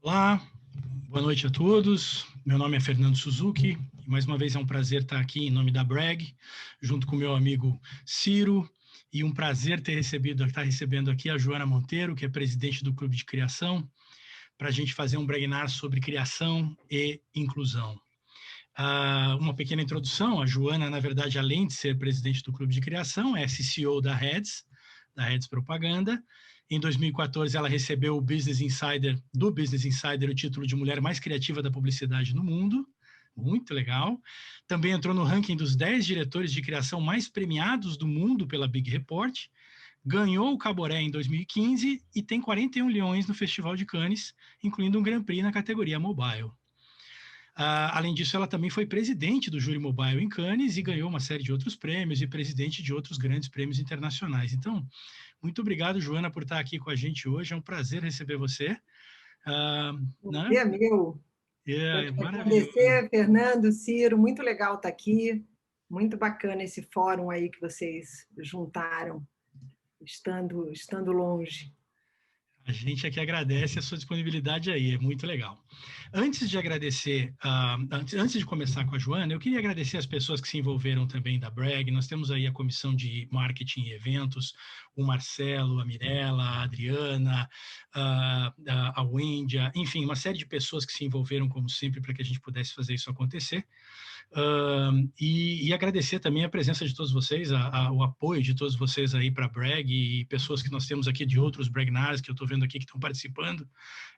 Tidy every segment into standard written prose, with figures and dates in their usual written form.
Olá, boa noite a todos. Meu nome é Fernando Suzuki e mais uma vez é um prazer estar aqui em nome da Brag, junto com meu amigo Ciro, e um prazer estar recebendo aqui a Joana Monteiro, que é presidente do Clube de Criação, para a gente fazer um webinar sobre criação e inclusão. Uma pequena introdução: a Joana, na verdade, além de ser presidente do Clube de Criação, é CCO da Heads Propaganda. Em 2014, ela recebeu do Business Insider, o título de mulher mais criativa da publicidade no mundo. Muito legal. Também entrou no ranking dos 10 diretores de criação mais premiados do mundo pela Big Report. Ganhou o Caboré em 2015 e tem 41 leões no Festival de Cannes, incluindo um Grand Prix na categoria Mobile. Além disso, ela também foi presidente do Júri Mobile em Cannes e ganhou uma série de outros prêmios e presidente de outros grandes prêmios internacionais. Então, muito obrigado, Joana, por estar aqui com a gente hoje. É um prazer receber você. Né? É meu. Maravilhoso. Agradecer, Fernando, Ciro, muito legal estar aqui. Muito bacana esse fórum aí que vocês juntaram, estando longe. A gente aqui agradece a sua disponibilidade aí, é muito legal. Antes de agradecer, antes de começar com a Joana, eu queria agradecer as pessoas que se envolveram também da Brag. Nós temos aí a comissão de marketing e eventos, o Marcelo, a Mirella, a Adriana, a Wendia, enfim, uma série de pessoas que se envolveram, como sempre, para que a gente pudesse fazer isso acontecer. E agradecer também a presença de todos vocês, o apoio de todos vocês aí para a Brag e pessoas que nós temos aqui de outros Bragnars que eu estou vendo aqui que estão participando.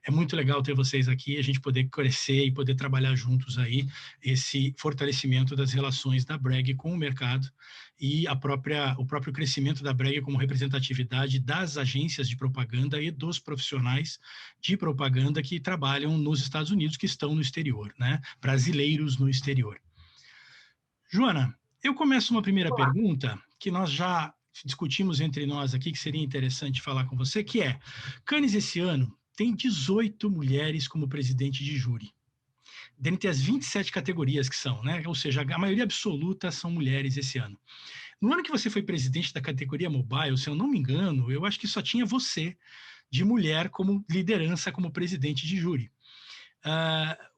É muito legal ter vocês aqui, a gente poder crescer e poder trabalhar juntos aí esse fortalecimento das relações da Brag com o mercado e o próprio crescimento da Brag como representatividade das agências de propaganda e dos profissionais de propaganda que trabalham nos Estados Unidos, que estão no exterior, né? Brasileiros no exterior. Joana, eu começo uma primeira pergunta que nós já discutimos entre nós aqui, que seria interessante falar com você, que é: Cannes esse ano tem 18 mulheres como presidente de júri, dentre as 27 categorias que são, né? Ou seja, a maioria absoluta são mulheres esse ano. No ano que você foi presidente da categoria Mobile, se eu não me engano, eu acho que só tinha você de mulher como liderança, como presidente de júri.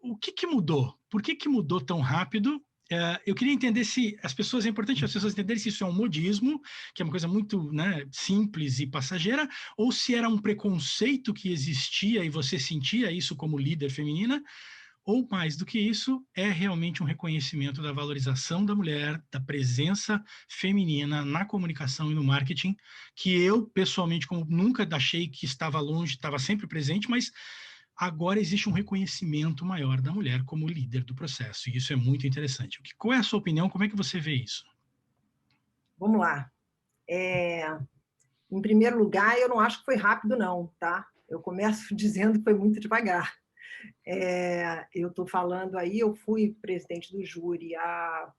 O que mudou? Por que mudou tão rápido? Eu queria entender se é importante as pessoas entenderem se isso é um modismo, que é uma coisa muito, né, simples e passageira, ou se era um preconceito que existia e você sentia isso como líder feminina, ou mais do que isso, é realmente um reconhecimento da valorização da mulher, da presença feminina na comunicação e no marketing, que eu, pessoalmente, como nunca achei que estava longe, estava sempre presente, mas agora existe um reconhecimento maior da mulher como líder do processo, e isso é muito interessante. Qual é a sua opinião? Como é que você vê isso? Vamos lá. Em primeiro lugar, eu não acho que foi rápido, não, tá? Eu começo dizendo que foi muito devagar. Eu estou falando aí, eu fui presidente do júri há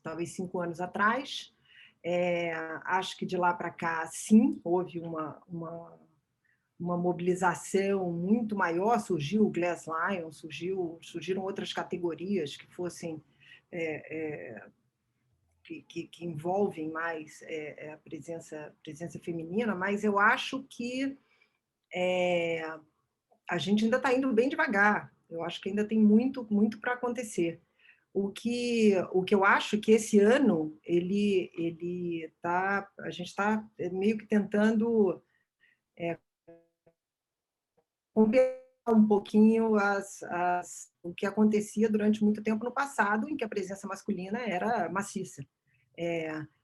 talvez 5 anos atrás. Acho que de lá para cá, sim, houve uma mobilização muito maior, surgiu o Glass Lion, surgiram outras categorias que fossem que envolvem mais a presença feminina, mas eu acho que a gente ainda está indo bem devagar. Eu acho que ainda tem muito para acontecer. O que eu acho que esse ano a gente está meio que tentando compensar um pouquinho o que acontecia durante muito tempo no passado, em que a presença masculina era maciça.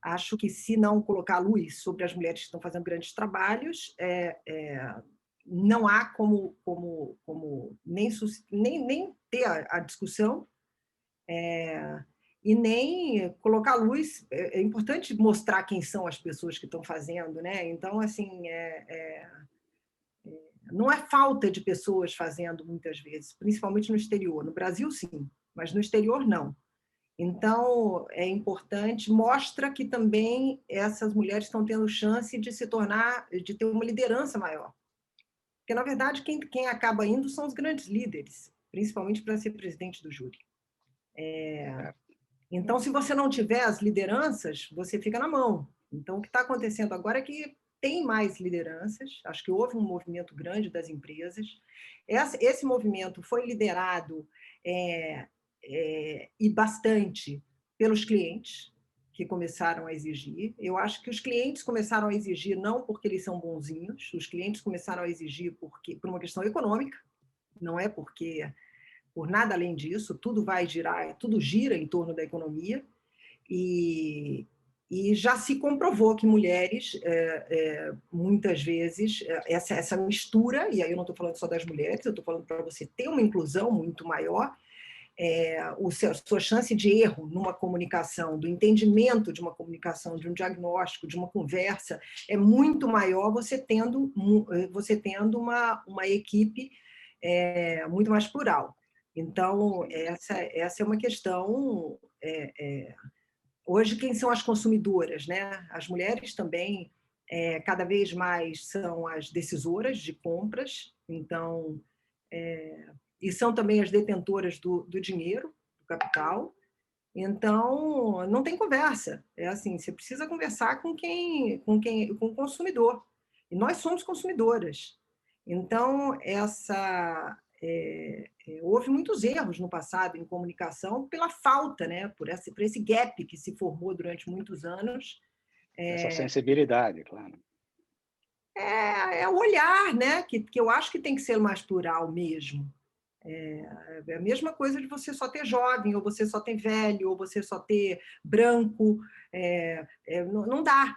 Acho que se não colocar luz sobre as mulheres que estão fazendo grandes trabalhos, não há como nem ter a discussão, e nem colocar luz. É importante mostrar quem são as pessoas que estão fazendo, né? Então, assim, não é falta de pessoas fazendo muitas vezes, principalmente no exterior. No Brasil, sim, mas no exterior, não. Então, é importante, mostra que também essas mulheres estão tendo chance de de ter uma liderança maior. Porque, na verdade, quem acaba indo são os grandes líderes, principalmente para ser presidente do júri. Então, se você não tiver as lideranças, você fica na mão. Então, o que está acontecendo agora é que tem mais lideranças, acho que houve um movimento grande das empresas. Esse movimento foi liderado e bastante pelos clientes, que começaram a exigir. Eu acho que os clientes começaram a exigir não porque eles são bonzinhos, os clientes começaram a exigir por uma questão econômica, não é porque por nada além disso, tudo gira em torno da economia, e já se comprovou que mulheres, muitas vezes, essa mistura, e aí eu não estou falando só das mulheres, eu estou falando para você ter uma inclusão muito maior, a sua chance de erro numa comunicação, do entendimento de uma comunicação, de um diagnóstico, de uma conversa, é muito maior você tendo uma equipe muito mais plural. Então, essa é uma questão... Hoje, quem são as consumidoras, né? As mulheres também, cada vez mais, são as decisoras de compras, então, e são também as detentoras do dinheiro, do capital. Então, não tem conversa. É assim, você precisa conversar com o consumidor. E nós somos consumidoras. Então, houve muitos erros no passado em comunicação pela falta, né? por esse gap que se formou durante muitos anos. Essa sensibilidade, claro. É o olhar, né? que eu acho que tem que ser mais plural mesmo. É a mesma coisa de você só ter jovem, ou você só ter velho, ou você só ter branco. Não dá.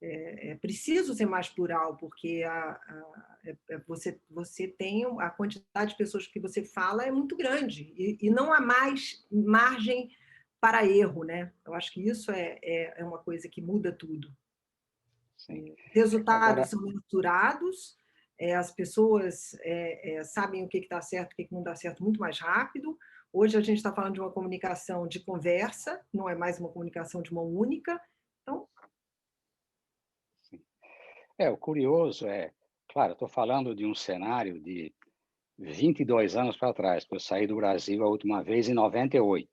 É preciso ser mais plural, porque você tem a quantidade de pessoas que você fala é muito grande, e não há mais margem para erro, né? Eu acho que isso é uma coisa que muda tudo. Sim. Resultados Agora, são mensurados, as pessoas sabem o que está certo, o que não dá certo muito mais rápido. Hoje a gente está falando de uma comunicação de conversa, não é mais uma comunicação de mão única. Então, o curioso claro, estou falando de um cenário de 22 anos para trás, porque eu saí do Brasil a última vez em 98.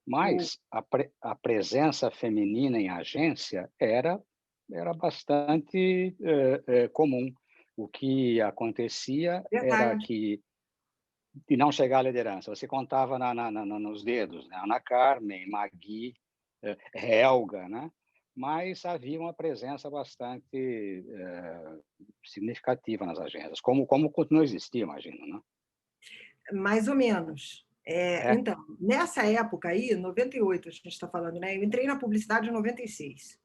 Mas a presença feminina em agência era bastante comum. O que acontecia era que, de não chegar à liderança, você contava nos dedos, né? Ana Carmen, Magui, Helga, né? Mas havia uma presença bastante significativa nas agências, como continua a existir, imagino, né? Mais ou menos. Então, nessa época aí, 98, a gente está falando, né? Eu entrei na publicidade em 96.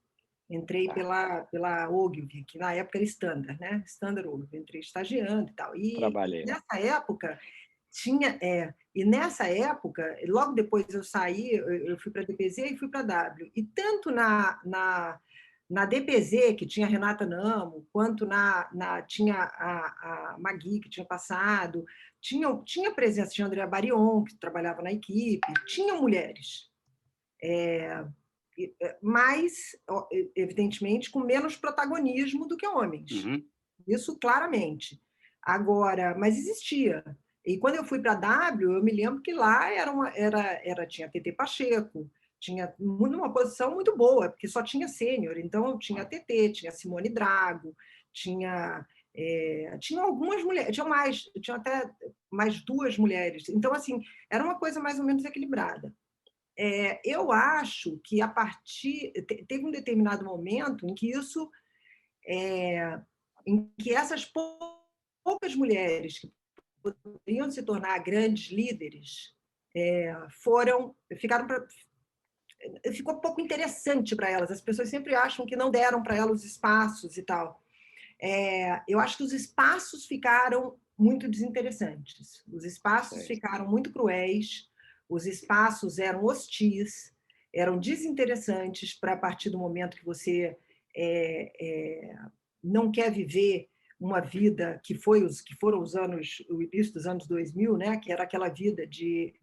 Entrei pela Ogilvy, que na época era Standard, né? Standard Ogilvy. Entrei estagiando e tal. Trabalhei. Nessa época, logo depois eu saí, eu fui para a DPZ e fui para a W. E tanto na DPZ, que tinha a Renata Namo, quanto tinha a Magui, que tinha passado, tinha presença de Andrea Barion, que trabalhava na equipe, tinham mulheres. Mas, evidentemente, com menos protagonismo do que homens. Uhum. Isso claramente. Agora, mas existia. E quando eu fui para a W, eu me lembro que lá tinha TT Pacheco, tinha uma posição muito boa, porque só tinha sênior. Então, tinha TT, tinha Simone Drago, tinha algumas mulheres, tinha até mais duas mulheres. Então, assim, era uma coisa mais ou menos equilibrada. Eu acho que teve um determinado momento em que essas poucas mulheres que poderiam se tornar grandes líderes ficou pouco interessante para elas. As pessoas sempre acham que não deram para elas os espaços e tal. Eu acho que os espaços ficaram muito desinteressantes. Os espaços ficaram muito cruéis. Os espaços eram hostis, eram desinteressantes a partir do momento que você não quer viver uma vida que foram o início dos anos 2000, né? Que era aquela vida de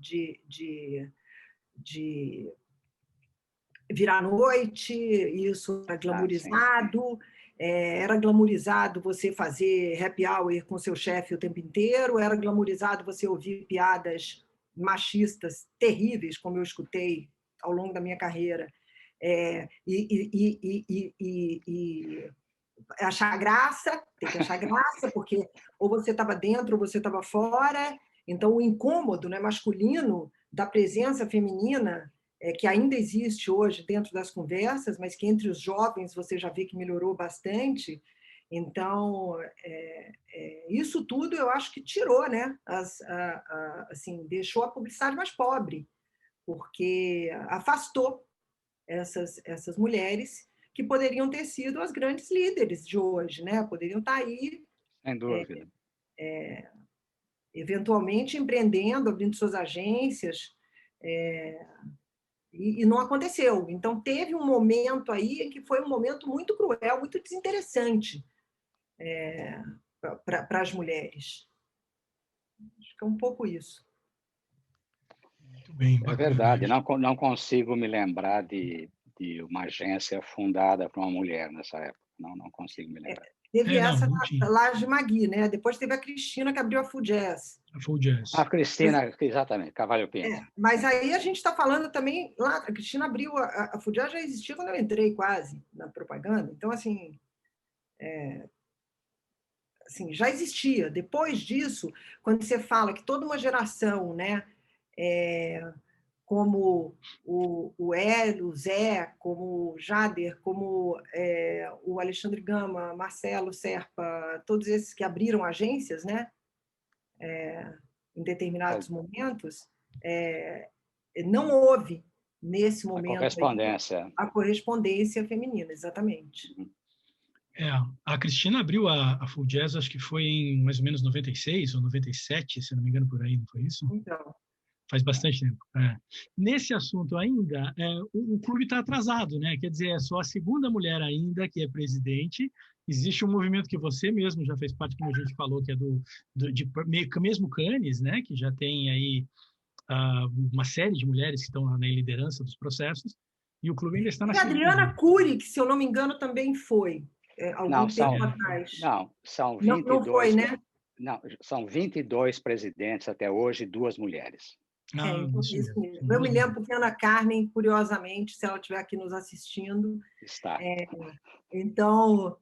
virar à noite, isso era glamourizado. Era glamourizado você fazer happy hour com seu chefe o tempo inteiro, era glamourizado você ouvir piadas machistas terríveis, como eu escutei ao longo da minha carreira, achar graça, tem que achar graça, porque ou você estava dentro ou você estava fora. Então, o incômodo, né, masculino da presença feminina, que ainda existe hoje dentro das conversas, mas que entre os jovens você já vê que melhorou bastante. Então, isso tudo eu acho que tirou, né, assim, deixou a publicidade mais pobre, porque afastou essas mulheres que poderiam ter sido as grandes líderes de hoje, né? Poderiam estar aí, Sem dúvida. Eventualmente empreendendo, abrindo suas agências, e não aconteceu. Então, teve um momento aí que foi um momento muito cruel, muito desinteressante para as mulheres. Acho que é um pouco isso. Muito bem, É bacana. verdade, não consigo me lembrar de uma agência fundada por uma mulher nessa época. Não consigo me lembrar. Teve essa não tinha. Laje Magui, né? Depois teve a Cristina, que abriu a Full Jazz. A Full Jazz. A Cristina, exatamente, Cavalho Pinto. Mas aí a gente está falando também, lá, a Cristina abriu, a Full Jazz já existia quando eu entrei quase na propaganda, então assim, assim, já existia. Depois disso, quando você fala que toda uma geração, né, como o Hélio, o Zé, como o Jader, como o Alexandre Gama, Marcelo Serpa, todos esses que abriram agências, né, em determinados momentos, não houve, nesse momento, a correspondência feminina, exatamente. A Cristina abriu a Full Jazz, acho que foi em mais ou menos 96 ou 97, se não me engano, por aí, não foi isso? Então, faz bastante tempo. Nesse assunto ainda, o clube está atrasado, né? Quer dizer, é só a segunda mulher ainda que é presidente. Existe um movimento que você mesmo já fez parte, como a gente falou, que é de mesmo Cannes, né? Que já tem aí uma série de mulheres que estão na liderança dos processos, e o clube ainda está na segunda. Adriana Cury, que, se eu não me engano, também foi, algum tempo atrás. Não, são 22. Não foi, né? Não, são 22 presidentes até hoje, 2 mulheres. Então, isso mesmo. Eu me lembro porque a Ana Carmen, curiosamente, se ela estiver aqui nos assistindo... Está. Então,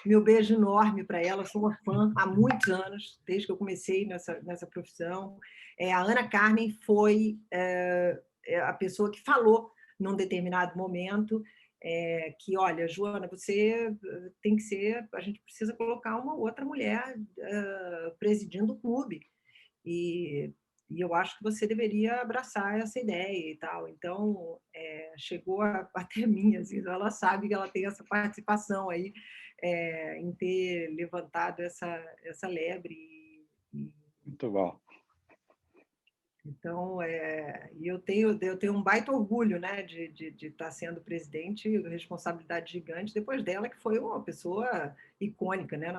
meu beijo enorme para ela. Sou uma fã há muitos anos, desde que eu comecei nessa profissão. A Ana Carmen foi a pessoa que falou, num determinado momento, que, olha, Joana, você tem que ser... A gente precisa colocar uma outra mulher presidindo o clube. E eu acho que você deveria abraçar essa ideia e tal. Então, chegou até mim, assim, ela sabe que ela tem essa participação aí em ter levantado essa lebre. Muito bom. Então, eu tenho um baita orgulho, né, de estar sendo presidente, responsabilidade gigante, depois dela, que foi uma pessoa icônica, né,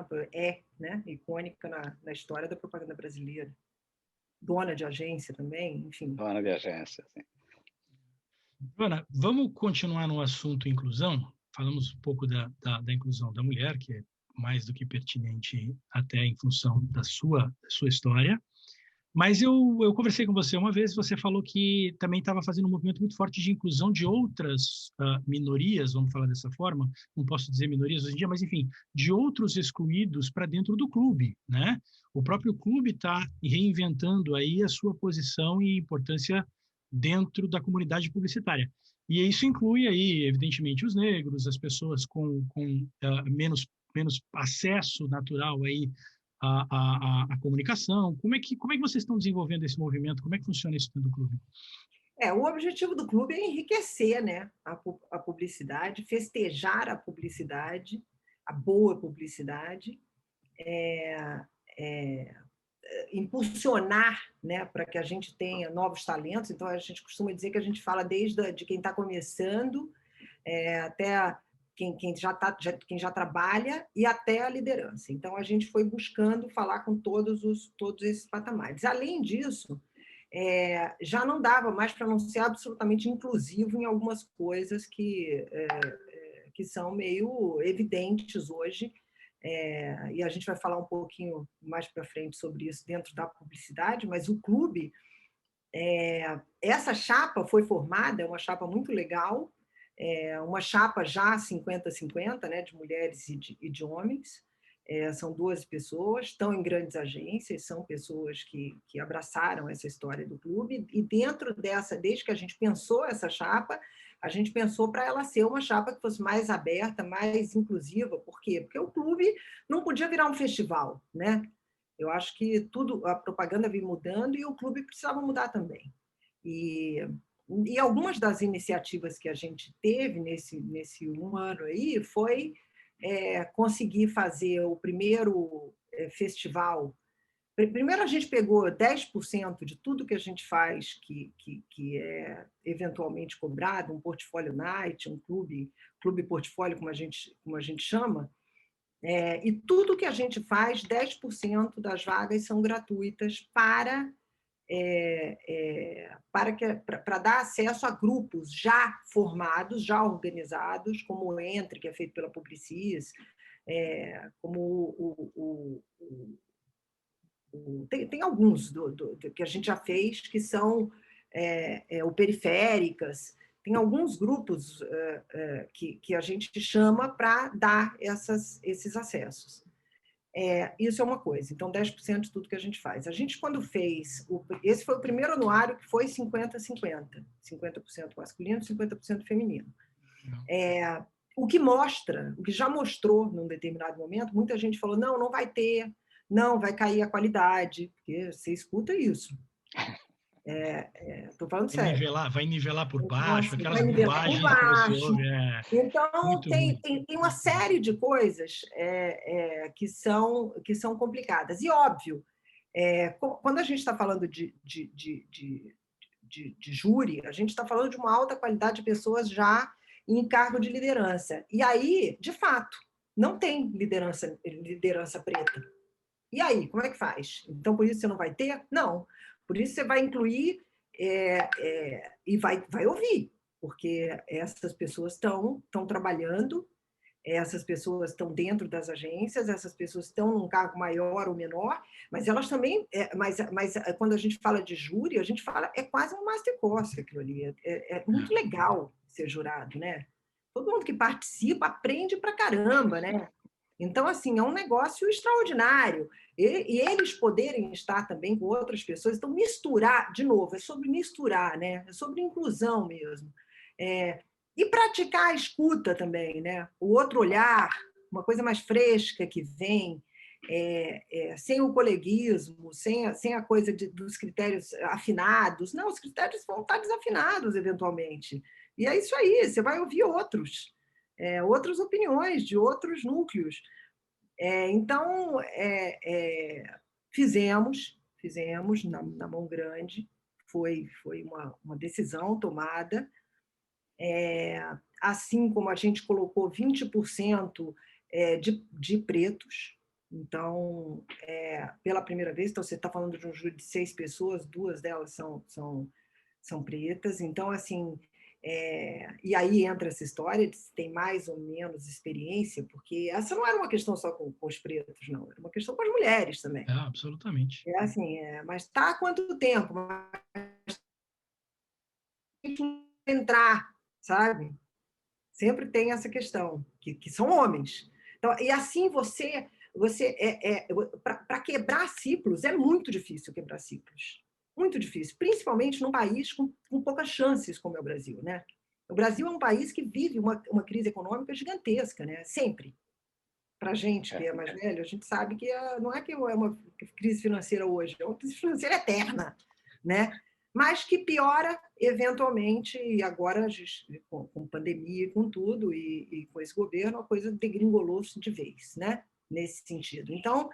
icônica na história da propaganda brasileira. Dona de agência também, enfim. Dona de agência, sim. Joana, vamos continuar no assunto inclusão? Falamos um pouco da inclusão da mulher, que é mais do que pertinente até em função da sua história. Mas eu conversei com você uma vez, você falou que também estava fazendo um movimento muito forte de inclusão de outras minorias, vamos falar dessa forma, não posso dizer minorias hoje em dia, mas enfim, de outros excluídos para dentro do clube, né? O próprio clube está reinventando aí a sua posição e importância dentro da comunidade publicitária. E isso inclui aí, evidentemente, os negros, as pessoas com menos acesso natural aí a comunicação. Como é que vocês estão desenvolvendo esse movimento? Como é que funciona isso dentro do clube? O objetivo do clube é enriquecer, né, a publicidade, festejar a publicidade, a boa publicidade, impulsionar, né, para que a gente tenha novos talentos. Então, a gente costuma dizer que a gente fala desde de quem está começando até quem já trabalha e até a liderança. Então, a gente foi buscando falar com todos esses patamares. Além disso, já não dava mais para não ser absolutamente inclusivo em algumas coisas que são meio evidentes hoje, e a gente vai falar um pouquinho mais para frente sobre isso dentro da publicidade, mas o clube, essa chapa foi formada, é uma chapa muito legal, uma chapa já 50-50, né, de mulheres e de homens. São 12 pessoas, estão em grandes agências, são pessoas que abraçaram essa história do clube, e dentro dessa, desde que a gente pensou essa chapa, a gente pensou para ela ser uma chapa que fosse mais aberta, mais inclusiva. Por quê? Porque o clube não podia virar um festival, né? Eu acho que a propaganda veio mudando e o clube precisava mudar também. E algumas das iniciativas que a gente teve nesse um ano aí foi conseguir fazer o primeiro festival. Primeiro, a gente pegou 10% de tudo que a gente faz, que é eventualmente cobrado, um portfólio night, um clube portfólio, como a gente chama, e tudo que a gente faz, 10% das vagas são gratuitas para dar acesso a grupos já formados, já organizados, como o Entre, que é feito pela Publicis, como tem alguns que a gente já fez, que são o Periféricas. Tem alguns grupos que a gente chama para dar esses acessos. Isso é uma coisa. Então, 10% de tudo que a gente faz. A gente, quando fez... Esse foi o primeiro anuário que foi 50-50. 50% masculino, 50% feminino. O que já mostrou, num determinado momento, muita gente falou, não vai ter, não, vai cair a qualidade, porque você escuta isso. Estou falando sério. Vai nivelar por baixo, Nossa, aquelas bobagens que você ouve. Então, tem uma muito série de coisas que são complicadas. E, óbvio, quando a gente está falando de júri, a gente está falando de uma alta qualidade de pessoas já em cargo de liderança. E aí, de fato, não tem liderança preta. E aí, como é que faz? Então, por isso você não vai ter? Não. Por isso você vai incluir e vai ouvir, porque essas pessoas estão trabalhando, essas pessoas estão dentro das agências, essas pessoas estão num cargo maior ou menor, mas elas também... Mas quando a gente fala de júri, a gente fala... É quase um masterclass aquilo ali. É muito legal ser jurado, né? Todo mundo que participa aprende pra caramba, né? Então, assim, é um negócio extraordinário. E eles poderem estar também com outras pessoas. Então, misturar, de novo, é sobre misturar, né? É sobre inclusão mesmo. E praticar a escuta também, né? O outro olhar, uma coisa mais fresca que vem, sem o coleguismo, sem a coisa dos critérios afinados. Não, os critérios vão estar desafinados, eventualmente. E é isso aí, você vai ouvir outras opiniões de outros núcleos. Então, fizemos na mão grande, foi uma decisão tomada, assim como a gente colocou 20% de pretos. Então, pela primeira vez, então você está falando de um júri de 6 pessoas, 2 delas são pretas. Então, assim, e aí entra essa história de se tem mais ou menos experiência, porque essa não era uma questão só com os pretos, não, era uma questão com as mulheres também. Absolutamente. Assim, mas está há quanto tempo? Mas tem que entrar, sabe? Sempre tem essa questão, que são homens. Então, e assim você para quebrar ciclos, é muito difícil quebrar ciclos. Muito difícil, principalmente num país com poucas chances como é o Brasil, né? O Brasil é um país que vive uma crise econômica gigantesca, né? Sempre. Para a gente que é mais velho, a gente sabe que não é que é uma crise financeira hoje, é uma crise financeira eterna, né? Mas que piora eventualmente, e agora com pandemia e com tudo, e com esse governo, a coisa degringolou-se de vez, né? Nesse sentido. Então,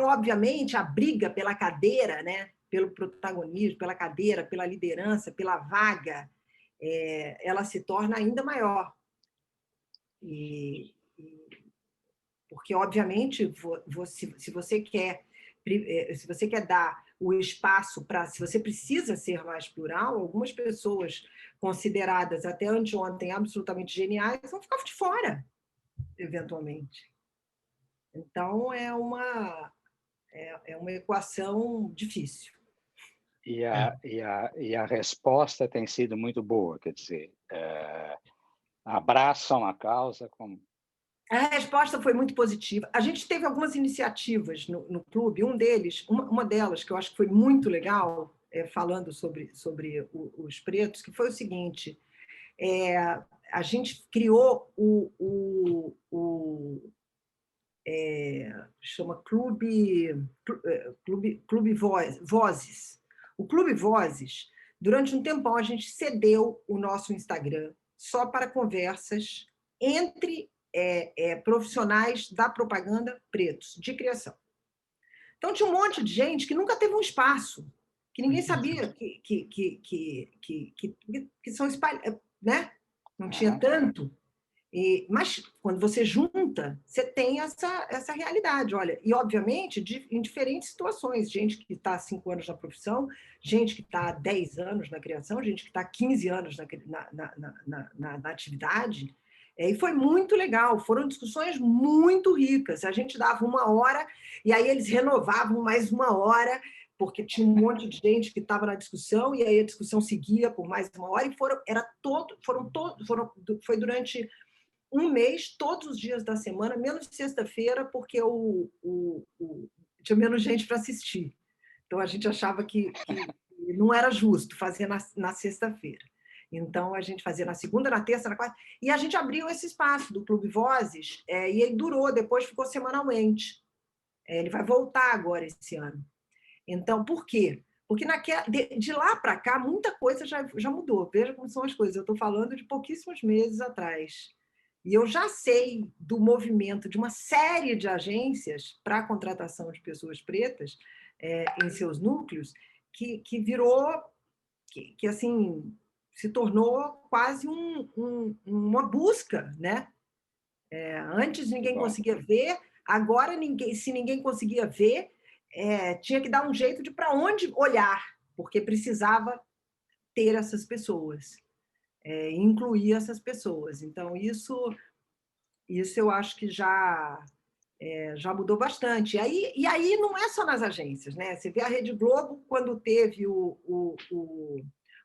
obviamente, a briga pela cadeira, né? Pelo protagonismo, pela cadeira, pela liderança, pela vaga, ela se torna ainda maior. Porque, obviamente, se você quer dar o espaço para... Se você precisa ser mais plural, algumas pessoas consideradas até anteontem absolutamente geniais vão ficar de fora, eventualmente. Então, é uma equação difícil. e a resposta tem sido muito boa, quer dizer, abraçam a causa como... A resposta foi muito positiva. A gente teve algumas iniciativas no clube, uma delas, que eu acho que foi muito legal, falando sobre os pretos, que foi o seguinte, a gente criou chama Clube Vozes. O Clube Vozes, durante um tempão, a gente cedeu o nosso Instagram só para conversas entre profissionais da propaganda pretos, de criação. Então, tinha um monte de gente que nunca teve um espaço, que ninguém sabia que são espalhados, né? Não tinha tanto. Mas, quando você junta, você tem essa realidade. Olha, e, obviamente, em diferentes situações. Gente que está há 5 anos na profissão, gente que está há 10 anos na criação, gente que está há 15 anos na atividade. E foi muito legal. Foram discussões muito ricas. A gente dava 1 hora, e aí eles renovavam mais 1 hora, porque tinha um monte de gente que estava na discussão, e aí a discussão seguia por mais 1 hora, e foi durante 1 mês, todos os dias da semana, menos sexta-feira, porque tinha menos gente para assistir. Então, a gente achava que não era justo fazer na sexta-feira. Então, a gente fazia na segunda, na terça, na quarta, e a gente abriu esse espaço do Clube Vozes, e ele durou, depois ficou semanalmente. Ele vai voltar agora esse ano. Então, por quê? Porque de lá para cá, muita coisa já mudou. Veja como são as coisas. Eu estou falando de pouquíssimos meses atrás. E eu já sei do movimento de uma série de agências para a contratação de pessoas pretas em seus núcleos, que virou, que assim, se tornou quase uma busca, né? Antes ninguém conseguia ver, agora, se ninguém conseguia ver, tinha que dar um jeito de para onde olhar, porque precisava ter essas pessoas. Incluir essas pessoas. Então, isso eu acho que já mudou bastante. E aí não é só nas agências, né? Você vê a Rede Globo, quando teve o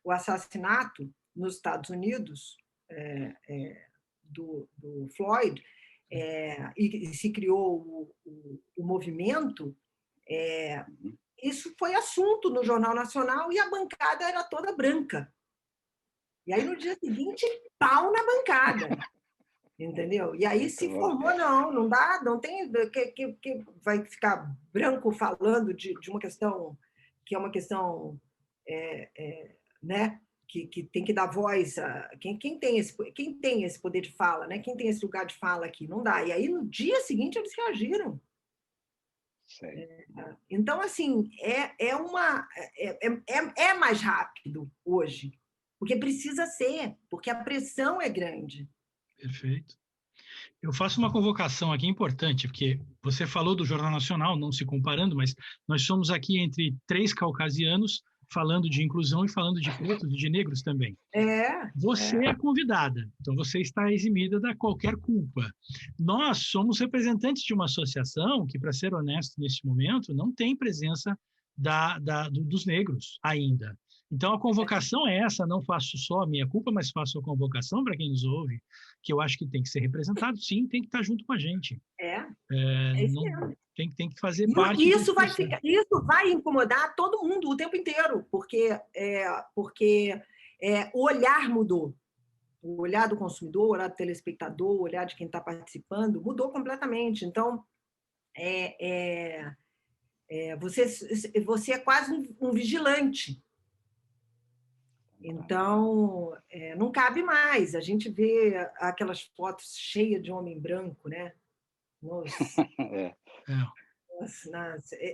assassinato nos Estados Unidos do Floyd, e se criou o movimento, isso foi assunto no Jornal Nacional e a bancada era toda branca. E aí, no dia seguinte, pau na bancada. Entendeu? E aí se formou, não dá, não tem que vai ficar branco falando de uma questão que é uma questão né? Que tem que dar voz a quem tem esse poder de fala, né? Quem tem esse lugar de fala aqui, não dá. E aí, no dia seguinte, eles reagiram. Então, assim, é mais rápido hoje, porque precisa ser, porque a pressão é grande. Perfeito. Eu faço uma convocação aqui importante, porque você falou do Jornal Nacional, não se comparando, mas nós somos aqui entre 3 caucasianos falando de inclusão e falando de pretos e de negros também. Você é convidada, então você está eximida da qualquer culpa. Nós somos representantes de uma associação que, para ser honesto neste momento, não tem presença dos negros ainda. Então, a convocação é essa, não faço só a minha culpa, mas faço a convocação para quem nos ouve, que eu acho que tem que ser representado, sim, tem que estar junto com a gente. Tem que fazer parte disso. Isso vai incomodar todo mundo o tempo inteiro, porque o olhar mudou. O olhar do consumidor, o olhar do telespectador, o olhar de quem está participando, mudou completamente. Então, você é quase um vigilante. Então, não cabe mais. A gente vê aquelas fotos cheias de homem branco, né?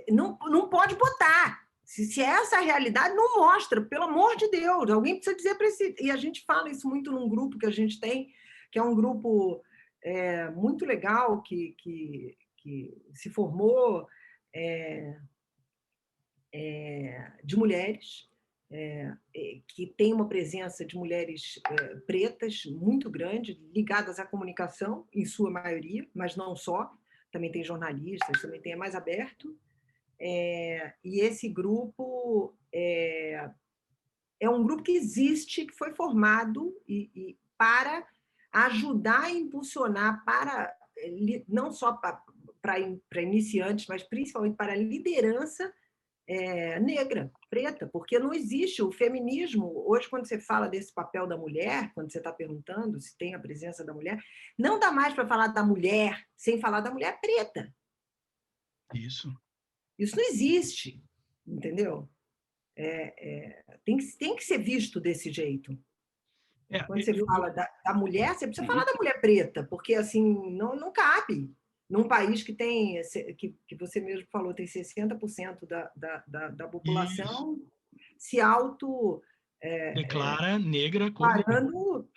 Não pode botar. Se essa é a realidade, não mostra, pelo amor de Deus. Alguém precisa dizer para esse... E a gente fala isso muito num grupo que a gente tem, que é um grupo muito legal, que se formou de mulheres, que tem uma presença de mulheres pretas muito grande, ligadas à comunicação, em sua maioria, mas não só. Também tem jornalistas, também tem mais aberto. E esse grupo é um grupo que existe, que foi formado para ajudar a impulsionar não só para iniciantes, mas principalmente para a liderança negra, preta, porque não existe o feminismo. Hoje, quando você fala desse papel da mulher, quando você está perguntando se tem a presença da mulher, não dá mais para falar da mulher sem falar da mulher preta. Isso. Isso não existe, entendeu? Tem que ser visto desse jeito. Quando você fala da mulher, você precisa falar da mulher preta, porque assim não cabe. Num país que tem, que você mesmo falou, tem 60% da população se auto declara negra, declarando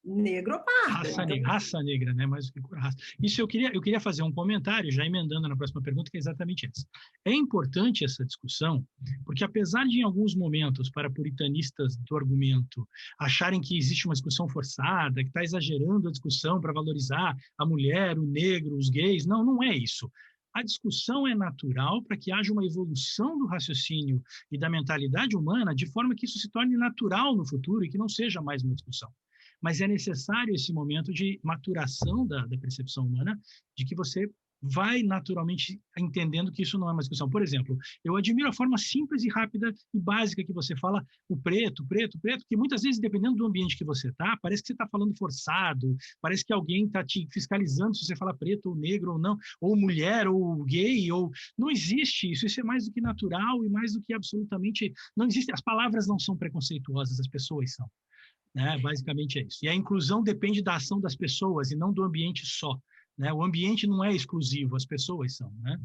negro ou parda. Raça negra, né? Mais do que cor, raça. Isso eu queria fazer um comentário, já emendando na próxima pergunta, que é exatamente essa. É importante essa discussão, porque apesar de, em alguns momentos, para puritanistas do argumento acharem que existe uma discussão forçada, que está exagerando a discussão para valorizar a mulher, o negro, os gays, não é isso. A discussão é natural para que haja uma evolução do raciocínio e da mentalidade humana, de forma que isso se torne natural no futuro e que não seja mais uma discussão. Mas é necessário esse momento de maturação da percepção humana, de que você vai naturalmente entendendo que isso não é uma discussão. Por exemplo, eu admiro a forma simples e rápida e básica que você fala o preto, que muitas vezes, dependendo do ambiente que você está, parece que você está falando forçado, parece que alguém está te fiscalizando se você fala preto ou negro ou não, ou mulher ou gay, ou não existe isso. Isso é mais do que natural e mais do que absolutamente... Não existe. As palavras não são preconceituosas, as pessoas são. Né? Basicamente é isso. E a inclusão depende da ação das pessoas e não do ambiente só. Né? O ambiente não é exclusivo, as pessoas são. Né?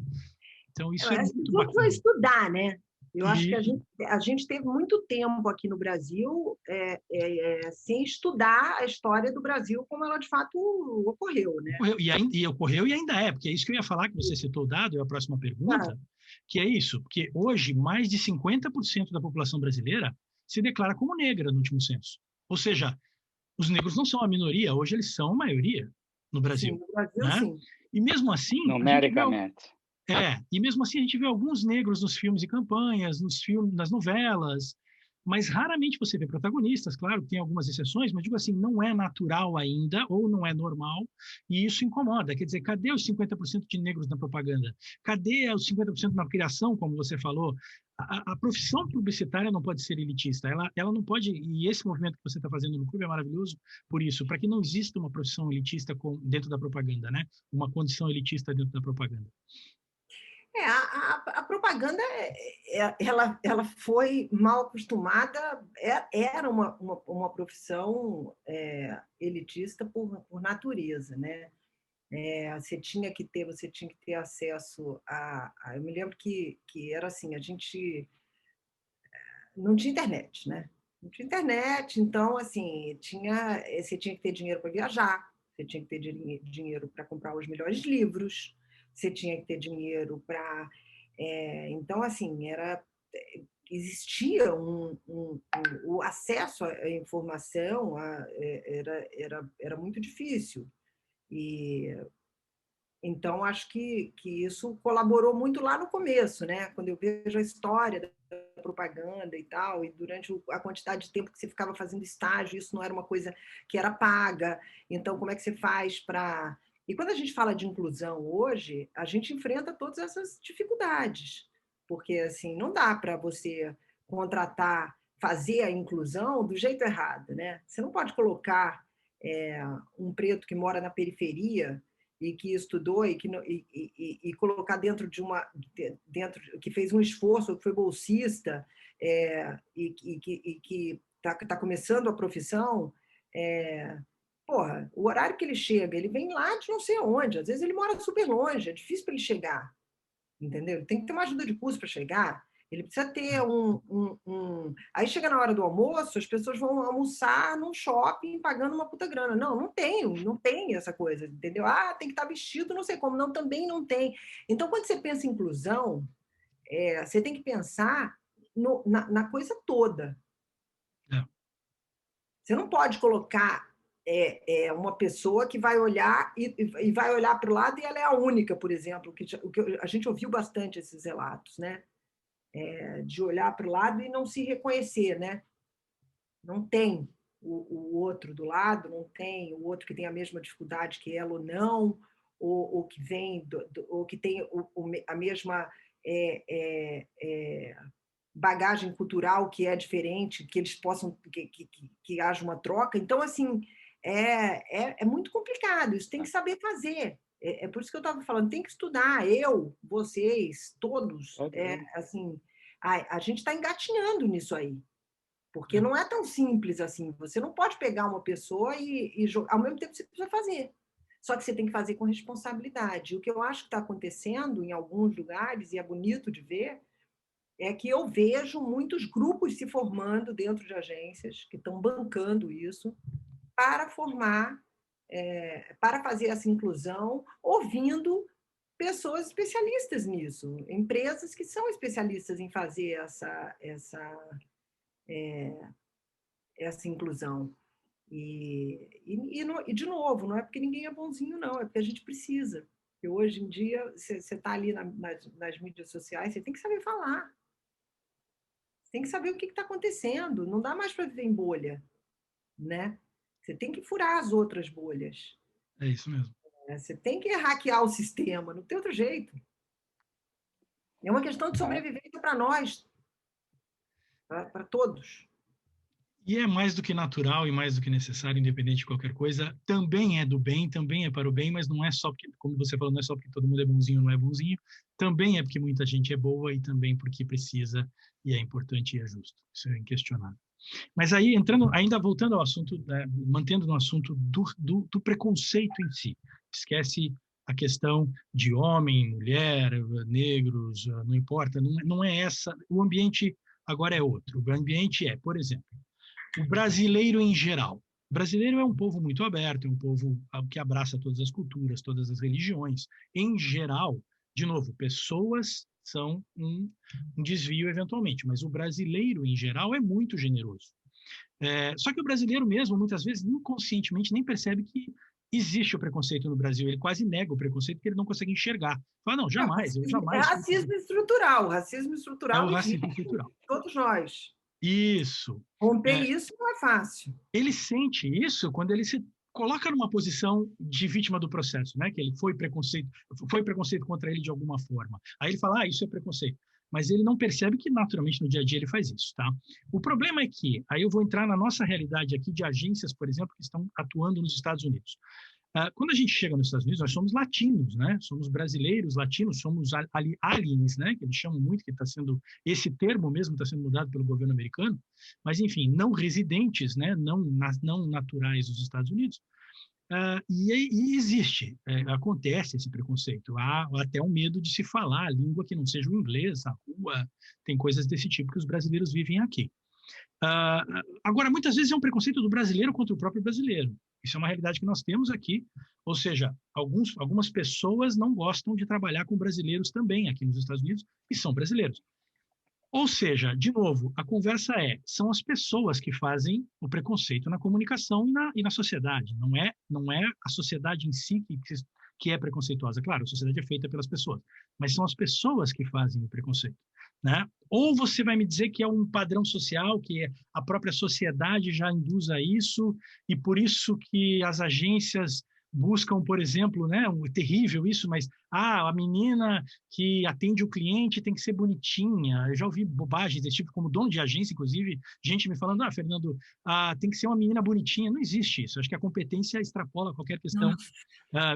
Então, isso é muito bacana. Vai estudar, né? Eu acho que a gente teve muito tempo aqui no Brasil sem estudar a história do Brasil como ela de fato ocorreu. Né? Ocorreu e ainda é, porque é isso que eu ia falar, que você citou o dado, é a próxima pergunta, que é isso, porque hoje mais de 50% da população brasileira se declara como negra no último censo. Ou seja, os negros não são a minoria, hoje eles são a maioria no Brasil. Sim, no Brasil, né? sim. E mesmo assim... Numericamente. E mesmo assim a gente vê alguns negros nos filmes e campanhas, nas novelas, mas raramente você vê protagonistas, claro, tem algumas exceções, mas digo assim, não é natural ainda, ou não é normal, e isso incomoda. Quer dizer, cadê os 50% de negros na propaganda? Cadê os 50% na criação, como você falou? A profissão publicitária não pode ser elitista, ela não pode, e esse movimento que você está fazendo no clube é maravilhoso por isso, para que não exista uma profissão elitista dentro da propaganda, né? Uma condição elitista dentro da propaganda. A propaganda ela foi mal acostumada, era uma profissão elitista por natureza, né? Você tinha que ter acesso eu me lembro que era assim, a gente não tinha internet, né? Não tinha internet, então assim você tinha que ter dinheiro para viajar, você tinha que ter dinheiro para comprar os melhores livros, você tinha que ter dinheiro para... então, assim, existia o acesso à informação era muito difícil. Então, acho que isso colaborou muito lá no começo, né? Quando eu vejo a história da propaganda e tal, e durante a quantidade de tempo que você ficava fazendo estágio, isso não era uma coisa que era paga. Então, como é que você faz para... E quando a gente fala de inclusão hoje, a gente enfrenta todas essas dificuldades, porque assim, não dá para você fazer a inclusão do jeito errado, né? Você não pode colocar um preto que mora na periferia e que estudou e colocar dentro que fez um esforço, que foi bolsista e que está começando a profissão, porra, o horário que ele chega, ele vem lá de não sei onde, às vezes ele mora super longe, é difícil para ele chegar, entendeu? Ele tem que ter uma ajuda de custo para chegar, ele precisa ter Aí chega na hora do almoço, as pessoas vão almoçar num shopping pagando uma puta grana. Não tem essa coisa, entendeu? Tem que estar vestido, não sei como. Não, também não tem. Então, quando você pensa em inclusão, você tem que pensar na coisa toda. Você não pode colocar é uma pessoa que vai olhar e vai olhar para o lado e ela é a única, por exemplo, a gente ouviu bastante esses relatos, né? De olhar para o lado e não se reconhecer, né? Não tem o outro do lado, não tem o outro que tem a mesma dificuldade que ela ou não, ou que vem ou que tem a mesma bagagem cultural que é diferente, que eles possam que haja uma troca. Então, assim, é muito complicado. Isso tem que saber fazer. É por isso que eu estava falando, tem que estudar. Eu, vocês, todos, assim, a gente está engatinhando nisso aí. Porque não é tão simples assim. Você não pode pegar uma pessoa e jogar. Ao mesmo tempo, você precisa fazer. Só que você tem que fazer com responsabilidade. O que eu acho que está acontecendo em alguns lugares, e é bonito de ver, é que eu vejo muitos grupos se formando dentro de agências que estão bancando isso para formar, para fazer essa inclusão, ouvindo pessoas especialistas nisso, empresas que são especialistas em fazer essa inclusão. E, de novo, não é porque ninguém é bonzinho, não, é porque a gente precisa. Porque hoje em dia, você está ali nas mídias sociais, você tem que saber falar. Você tem que saber o que está acontecendo. Não dá mais para viver em bolha, né? Você tem que furar as outras bolhas. É isso mesmo. Você tem que hackear o sistema, não tem outro jeito. É uma questão de sobrevivência para nós, para todos. E é mais do que natural e mais do que necessário, independente de qualquer coisa. Também é do bem, também é para o bem, mas não é só porque, como você falou, não é só porque todo mundo é bonzinho ou não é bonzinho. Também é porque muita gente é boa e também porque precisa e é importante e é justo. Isso é inquestionável. Mas aí, ainda voltando ao assunto, mantendo no assunto do preconceito em si. Esquece a questão de homem, mulher, negros, não importa, não é essa. O ambiente agora é outro. O ambiente é, por exemplo, o brasileiro em geral. O brasileiro é um povo muito aberto, é um povo que abraça todas as culturas, todas as religiões. Em geral, de novo, pessoas são um desvio eventualmente, mas o brasileiro em geral é muito generoso. Só que o brasileiro mesmo, muitas vezes, inconscientemente, nem percebe que existe o preconceito no Brasil. Ele quase nega o preconceito porque ele não consegue enxergar. Fala, não, jamais, eu jamais... É racismo estrutural. Racismo estrutural é o existe. racismo estrutural. Todos nós. Isso. Romper isso não é fácil. Ele sente isso quando ele se coloca numa posição de vítima do processo, né? Que ele foi preconceito contra ele de alguma forma. Aí ele fala, isso é preconceito. Mas ele não percebe que naturalmente no dia a dia ele faz isso, tá? O problema é que, aí eu vou entrar na nossa realidade aqui de agências, por exemplo, que estão atuando nos Estados Unidos. Quando a gente chega nos Estados Unidos, nós somos latinos, né? Somos brasileiros, latinos, somos aliens, né? Que eles chamam muito, que está sendo esse termo mesmo está sendo mudado pelo governo americano, mas enfim, não residentes, né? Não naturais dos Estados Unidos. E existe, acontece esse preconceito. Há até um medo de se falar a língua que não seja o inglês, a rua, tem coisas desse tipo que os brasileiros vivem aqui. Agora, muitas vezes é um preconceito do brasileiro contra o próprio brasileiro. Isso é uma realidade que nós temos aqui, ou seja, algumas pessoas não gostam de trabalhar com brasileiros também aqui nos Estados Unidos e são brasileiros. Ou seja, de novo, a conversa são as pessoas que fazem o preconceito na comunicação e na sociedade. Não é a sociedade em si que é preconceituosa. Claro, a sociedade é feita pelas pessoas, mas são as pessoas que fazem o preconceito, né? Ou você vai me dizer que é um padrão social, que a própria sociedade já induz a isso, e por isso que as agências buscam, por exemplo, né, terrível isso, mas a menina que atende o cliente tem que ser bonitinha. Eu já ouvi bobagens desse tipo, como dono de agência, inclusive, gente me falando, Fernando, tem que ser uma menina bonitinha. Não existe isso. Acho que a competência extrapola qualquer questão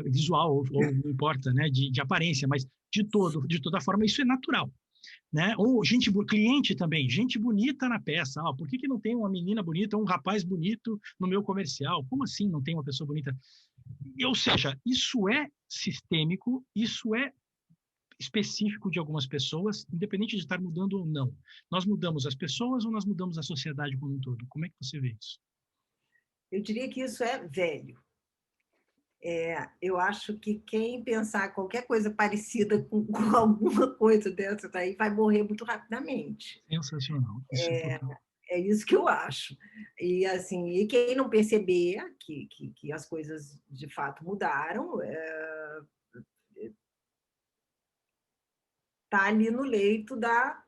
visual, ou não importa, né, de aparência, mas de toda forma, isso é natural. Né? Ou cliente também, gente bonita na peça. Por que não tem uma menina bonita, um rapaz bonito no meu comercial? Como assim não tem uma pessoa bonita? Ou seja, isso é sistêmico, isso é específico de algumas pessoas, independente de estar mudando ou não. Nós mudamos as pessoas ou nós mudamos a sociedade como um todo? Como é que você vê isso? Eu diria que isso é velho. Eu acho que quem pensar qualquer coisa parecida com alguma coisa dessa daí vai morrer muito rapidamente. Sensacional. Isso é É isso que eu acho. E assim, e quem não perceber que as coisas de fato mudaram, tá ali no leito da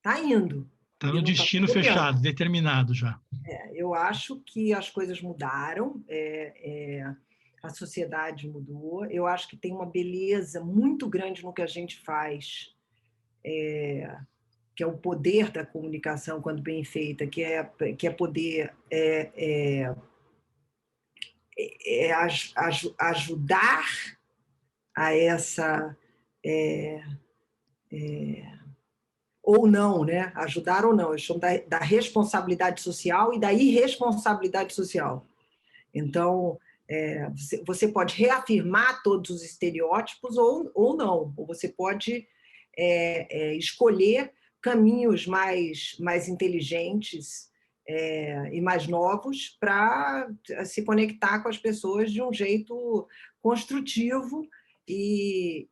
tá indo Está e no não está destino percebendo. fechado, determinado já. Eu acho que as coisas mudaram, a sociedade mudou. Eu acho que tem uma beleza muito grande no que a gente faz, que é o poder da comunicação quando bem feita, que é poder ajudar a essa ou não, né? Ajudar ou não. Eu chamo da responsabilidade social e da irresponsabilidade social. Então, você pode reafirmar todos os estereótipos ou não, ou você pode escolher caminhos mais inteligentes e mais novos para se conectar com as pessoas de um jeito construtivo e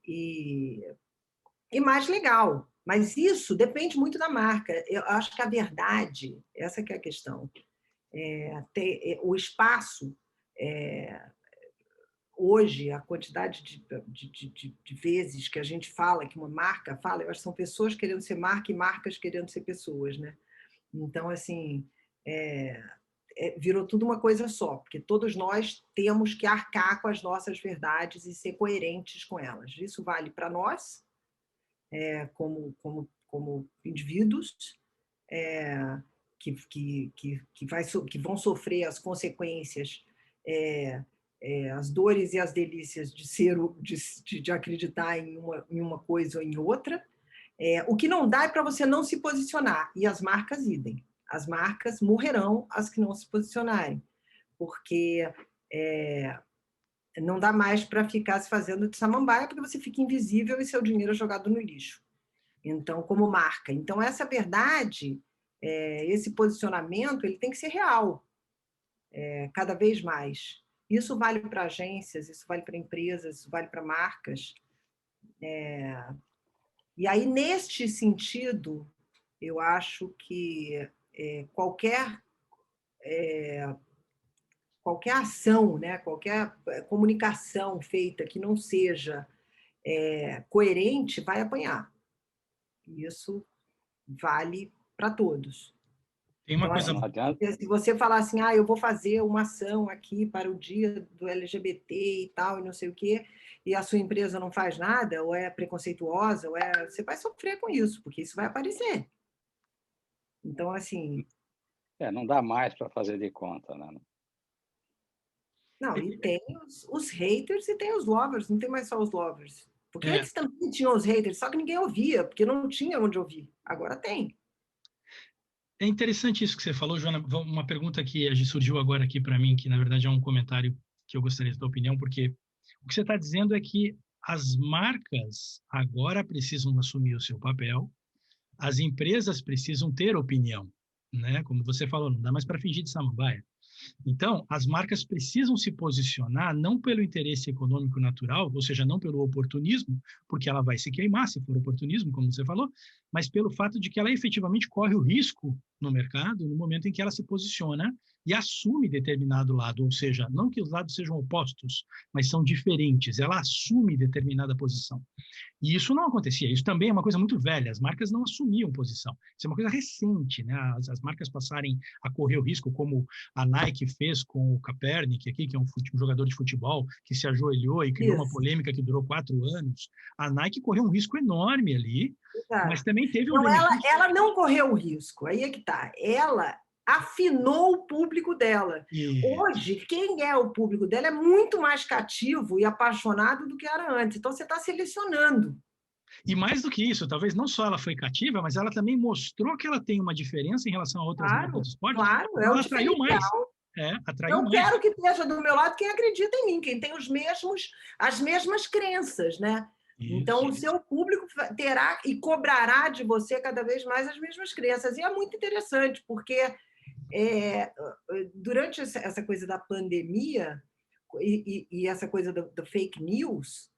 mais legal. Mas isso depende muito da marca. Eu acho que a verdade, essa que é a questão. O espaço, hoje, a quantidade de vezes que a gente fala, que uma marca fala, eu acho que são pessoas querendo ser marca e marcas querendo ser pessoas, né? Então, assim, virou tudo uma coisa só, porque todos nós temos que arcar com as nossas verdades e ser coerentes com elas. Isso vale para nós, como indivíduos, que vão sofrer as consequências, as dores e as delícias de acreditar em uma coisa ou em outra. O que não dá é para você não se posicionar, e as marcas idem. As marcas morrerão as que não se posicionarem, porque não dá mais para ficar se fazendo de samambaia, porque você fica invisível e seu dinheiro é jogado no lixo. Então, como marca. Então, essa verdade, esse posicionamento, ele tem que ser real, cada vez mais. Isso vale para agências, isso vale para empresas, isso vale para marcas. E aí, neste sentido, eu acho que qualquer ação, né, qualquer comunicação feita que não seja coerente vai apanhar. E isso vale para todos. Tem uma Então, coisa. assim, se você falar assim, eu vou fazer uma ação aqui para o dia do LGBT e tal, e não sei o quê, e a sua empresa não faz nada, ou é preconceituosa, você vai sofrer com isso, porque isso vai aparecer. Então, assim... Não dá mais para fazer de conta, né? Não, e tem os haters e tem os lovers, não tem mais só os lovers. Porque É, antes também tinham os haters, só que ninguém ouvia, porque não tinha onde ouvir. Agora tem. é interessante isso que você falou, Joana. Uma pergunta que surgiu agora aqui para mim, que na verdade é um comentário que eu gostaria da tua opinião, porque o que você está dizendo é que as marcas agora precisam assumir o seu papel, as empresas precisam ter opinião, né? Como você falou, não dá mais para fingir de samambaia. Então, as marcas precisam se posicionar não pelo interesse econômico natural, ou seja, não pelo oportunismo, porque ela vai se queimar se for oportunismo, como você falou, mas pelo fato de que ela efetivamente corre o risco no mercado no momento em que ela se posiciona e assume determinado lado, ou seja, não que os lados sejam opostos, mas são diferentes, ela assume determinada posição. E isso não acontecia. Isso também é uma coisa muito velha. As marcas não assumiam posição. Isso é uma coisa recente, né? As marcas passarem a correr o risco, como a Nike fez com o Kaepernick, aqui, que é um jogador de futebol que se ajoelhou e criou uma polêmica que durou 4 anos. A Nike correu um risco enorme ali, mas também teve um Não, benefício. ela não correu o risco. Aí é que tá. Ela afinou o público dela. Hoje, quem é o público dela é muito mais cativo e apaixonado do que era antes. Então, você está selecionando. E mais do que isso, talvez não só ela foi cativa, mas ela também mostrou que ela tem uma diferença em relação a outras marcas de esporte. Claro, Então ela atraiu mais. Atraiu mais. Quero que esteja do meu lado quem acredita em mim, quem tem as mesmas crenças, né? Então, o seu público terá e cobrará de você cada vez mais as mesmas crenças. E é muito interessante, porque durante essa coisa da pandemia e essa coisa do fake news,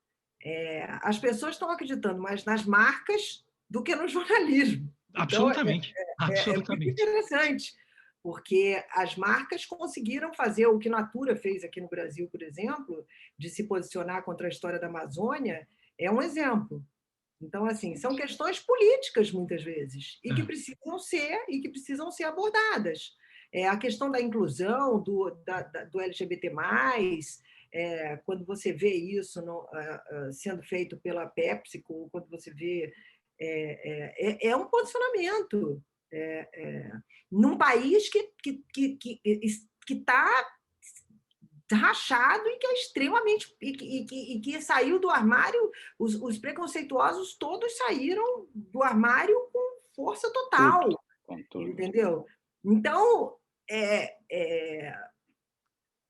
as pessoas estão acreditando mais nas marcas do que no jornalismo. Então, Absolutamente, é muito absolutamente. interessante, porque as marcas conseguiram fazer o que Natura fez aqui no Brasil, por exemplo, de se posicionar contra a história da Amazônia, é um exemplo. Então, assim, são questões políticas, muitas vezes, e que precisam ser abordadas. A questão da inclusão, do LGBT+, quando você vê isso sendo feito pela PepsiCo, quando você vê... É um posicionamento. Num país que está rachado e que é extremamente que saiu do armário, os preconceituosos todos saíram do armário com força total, com tudo. entendeu? Então,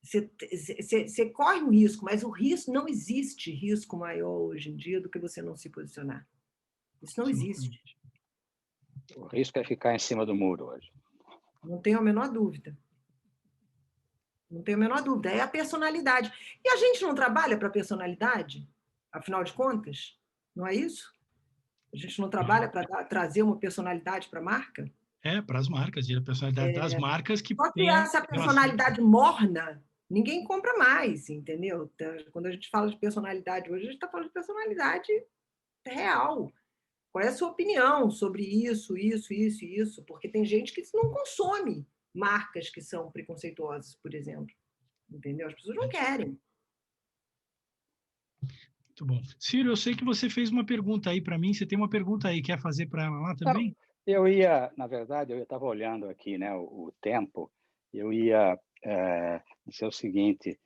você corre um risco, mas o risco não existe risco maior hoje em dia do que você não se posicionar. Isso não existe. O risco é ficar em cima do muro hoje. Não tenho a menor dúvida. Não tenho a menor dúvida. É a personalidade. E a gente não trabalha para a personalidade, afinal de contas? Não é isso? A gente não trabalha para trazer uma personalidade para a marca? Para as marcas, e a personalidade das marcas que Só que tenha essa relação. personalidade morna, ninguém compra mais, entendeu? Quando a gente fala de personalidade hoje, a gente está falando de personalidade real. Qual é a sua opinião sobre isso, isso, isso e isso? Porque tem gente que não consome marcas que são preconceituosas, por exemplo. Entendeu? As pessoas não querem. Muito bom. Ciro, eu sei que você fez uma pergunta aí para mim. Você tem uma pergunta aí, quer fazer para ela lá também? Na verdade, eu estava olhando aqui, né, o tempo, eu ia dizer o seguinte,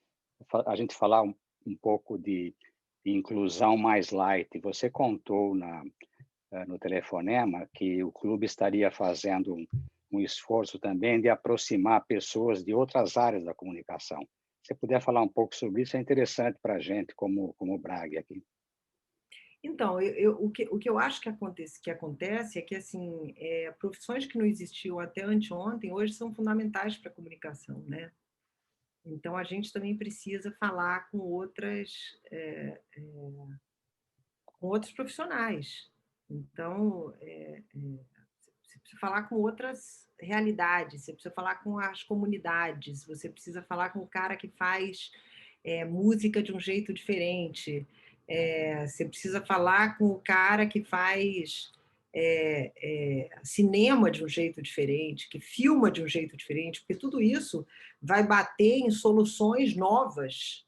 a gente falar um pouco de inclusão mais light. Você contou no telefonema que o clube estaria fazendo um esforço também de aproximar pessoas de outras áreas da comunicação. Se você puder falar um pouco sobre isso, é interessante para a gente, como Bragg aqui. Então, o que eu acho que acontece é que assim, profissões que não existiam até anteontem, hoje são fundamentais para a comunicação, né? Então, a gente também precisa falar com outros profissionais. Então, você precisa falar com outras realidades, você precisa falar com as comunidades, você precisa falar com o cara que faz música de um jeito diferente, você precisa falar com o cara que faz cinema de um jeito diferente, que filma de um jeito diferente, porque tudo isso vai bater em soluções novas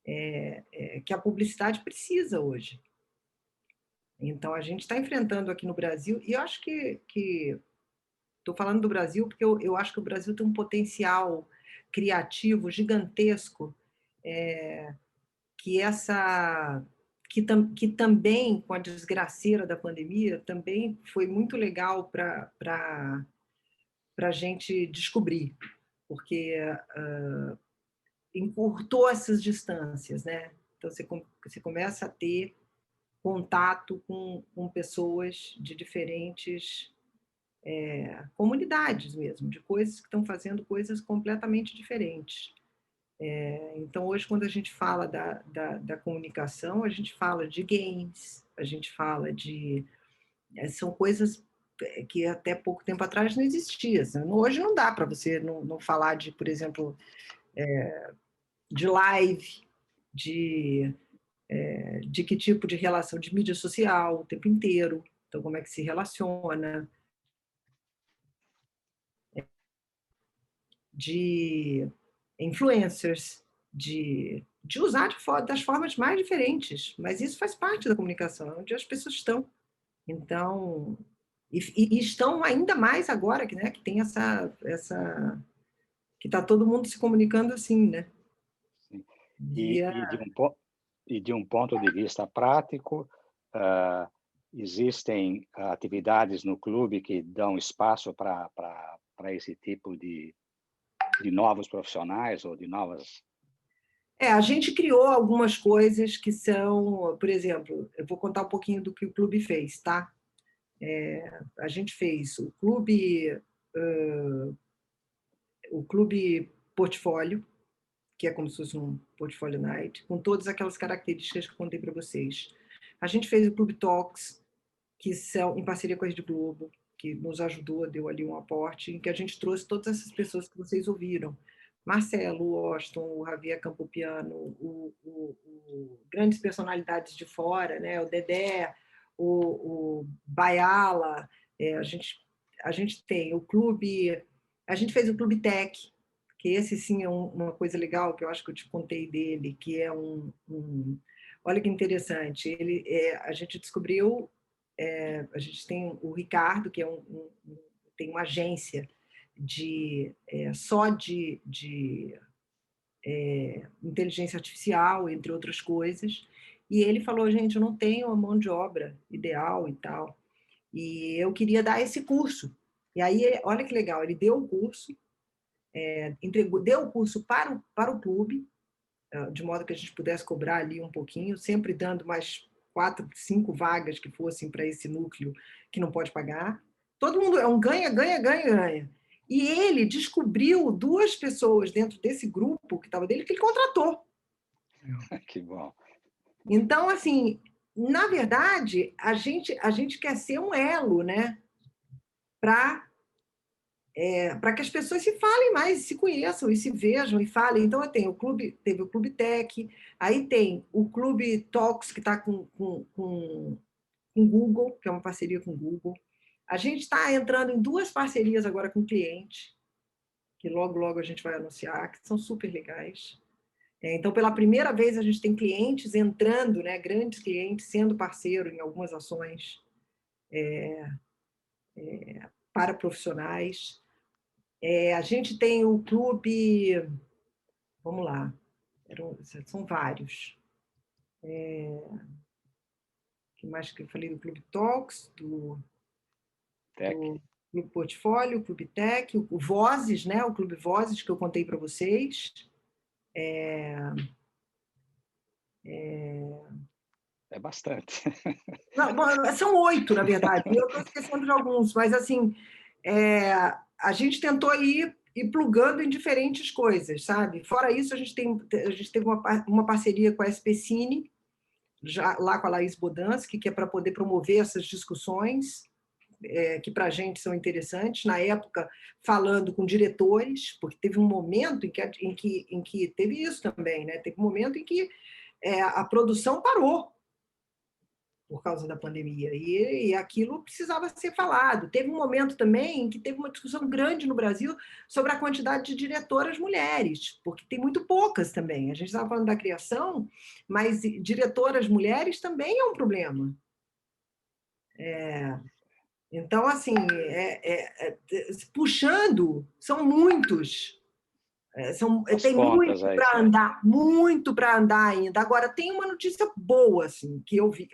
que a publicidade precisa hoje. Então, a gente está enfrentando aqui no Brasil, e eu acho que estou falando do Brasil porque eu acho que o Brasil tem um potencial criativo gigantesco, que também, com a desgraceira da pandemia, também foi muito legal para a gente descobrir, porque encurtou essas distâncias, né? Então, você começa a ter contato com pessoas de diferentes comunidades mesmo, de coisas que estão fazendo coisas completamente diferentes. Então, hoje, quando a gente fala da comunicação, a gente fala de games, a gente fala de... são coisas que até pouco tempo atrás não existiam. Hoje não dá para você não falar de, por exemplo, de live, de que tipo de relação de mídia social o tempo inteiro, então como é que se relaciona, de influencers, de usar das formas mais diferentes, mas isso faz parte da comunicação, onde as pessoas estão. Então, e estão ainda mais agora, né, que tem que está todo mundo se comunicando assim, né? Sim. E de um ponto de vista prático, existem atividades no clube que dão espaço para esse tipo de novos profissionais ou de novas... A gente criou algumas coisas que são, por exemplo, eu vou contar um pouquinho do que o clube fez, tá? A gente fez o clube portfólio, que é como se fosse um portfólio night, com todas aquelas características que eu contei para vocês. A gente fez o Clube Talks, que são em parceria com a Rede Globo, que nos ajudou, deu ali um aporte, em que a gente trouxe todas essas pessoas que vocês ouviram. Marcelo, o Austin, o Javier Campopiano, grandes personalidades de fora, né? O Dedé, o Baiala, a gente tem o clube, a gente fez o Clube Tech, que esse sim é uma coisa legal, que eu acho que eu te contei dele, que é olha que interessante, a gente descobriu, a gente tem o Ricardo, que tem uma agência só de inteligência artificial, entre outras coisas, e ele falou, gente, eu não tenho a mão de obra ideal e tal, e eu queria dar esse curso. E aí, olha que legal, ele deu o curso, deu o curso para o clube, de modo que a gente pudesse cobrar ali um pouquinho, sempre dando mais 4, 5 vagas que fossem para esse núcleo que não pode pagar. Todo mundo é um ganha, ganha, ganha, ganha. E ele descobriu 2 pessoas dentro desse grupo que estava dele que ele contratou. Que bom. Então, assim, na verdade, a gente quer ser um elo, né? Para que as pessoas se falem mais, se conheçam e se vejam e falem. Então, teve o Clube Tech, aí tem o Clube Talks, que está com o Google, que é uma parceria com o Google. A gente está entrando em 2 parcerias agora com cliente, que logo, logo a gente vai anunciar, que são super legais. Então, pela primeira vez, a gente tem clientes entrando, né, grandes clientes, sendo parceiro em algumas ações para profissionais. A gente tem o clube... Vamos lá. São vários. Que mais que eu falei? Do Clube Talks, do Clube Portfólio, o Clube Tech, o Vozes, né? O Clube Vozes, que eu contei para vocês. É bastante. Não, bom, são 8, na verdade. Eu estou esquecendo de alguns, mas assim, a gente tentou ir plugando em diferentes coisas, sabe? Fora isso, a gente teve uma parceria com a SP Cine, já, lá com a Laís Bodansky, que é para poder promover essas discussões, que para a gente são interessantes. Na época, falando com diretores, porque teve um momento em que teve isso também, né? Teve um momento em que a produção parou por causa da pandemia, e aquilo precisava ser falado. Teve um momento também em que teve uma discussão grande no Brasil sobre a quantidade de diretoras mulheres, porque tem muito poucas também. A gente estava falando da criação, mas diretoras mulheres também é um problema. Então, assim, puxando, são muitos. Tem muito para andar ainda. Agora, tem uma notícia boa assim, que eu vi.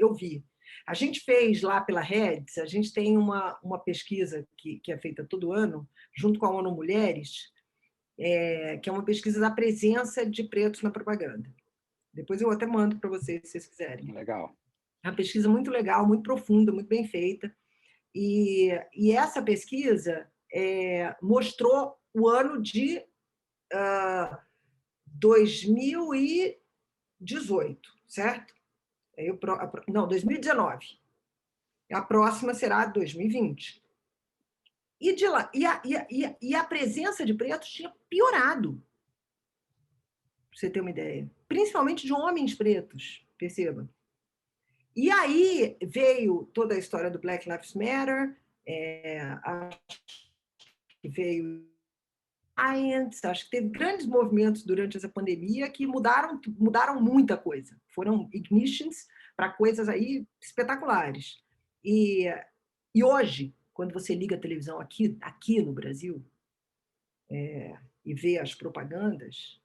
A gente fez lá pela Reds, a gente tem uma pesquisa que é feita todo ano, junto com a ONU Mulheres, que é uma pesquisa da presença de pretos na propaganda. Depois eu até mando para vocês, se vocês quiserem. Legal. É uma pesquisa muito legal, muito profunda, muito bem feita. E essa pesquisa mostrou o ano de 2018, certo? Não, 2019. A próxima será 2020. E de lá, e a presença de pretos tinha piorado, para você ter uma ideia. Principalmente de homens pretos, perceba. E aí veio toda a história do Black Lives Matter, veio acho que teve grandes movimentos durante essa pandemia que mudaram muita coisa. Foram ignitions para coisas aí espetaculares. E hoje, quando você liga a televisão aqui no Brasil e vê as propagandas,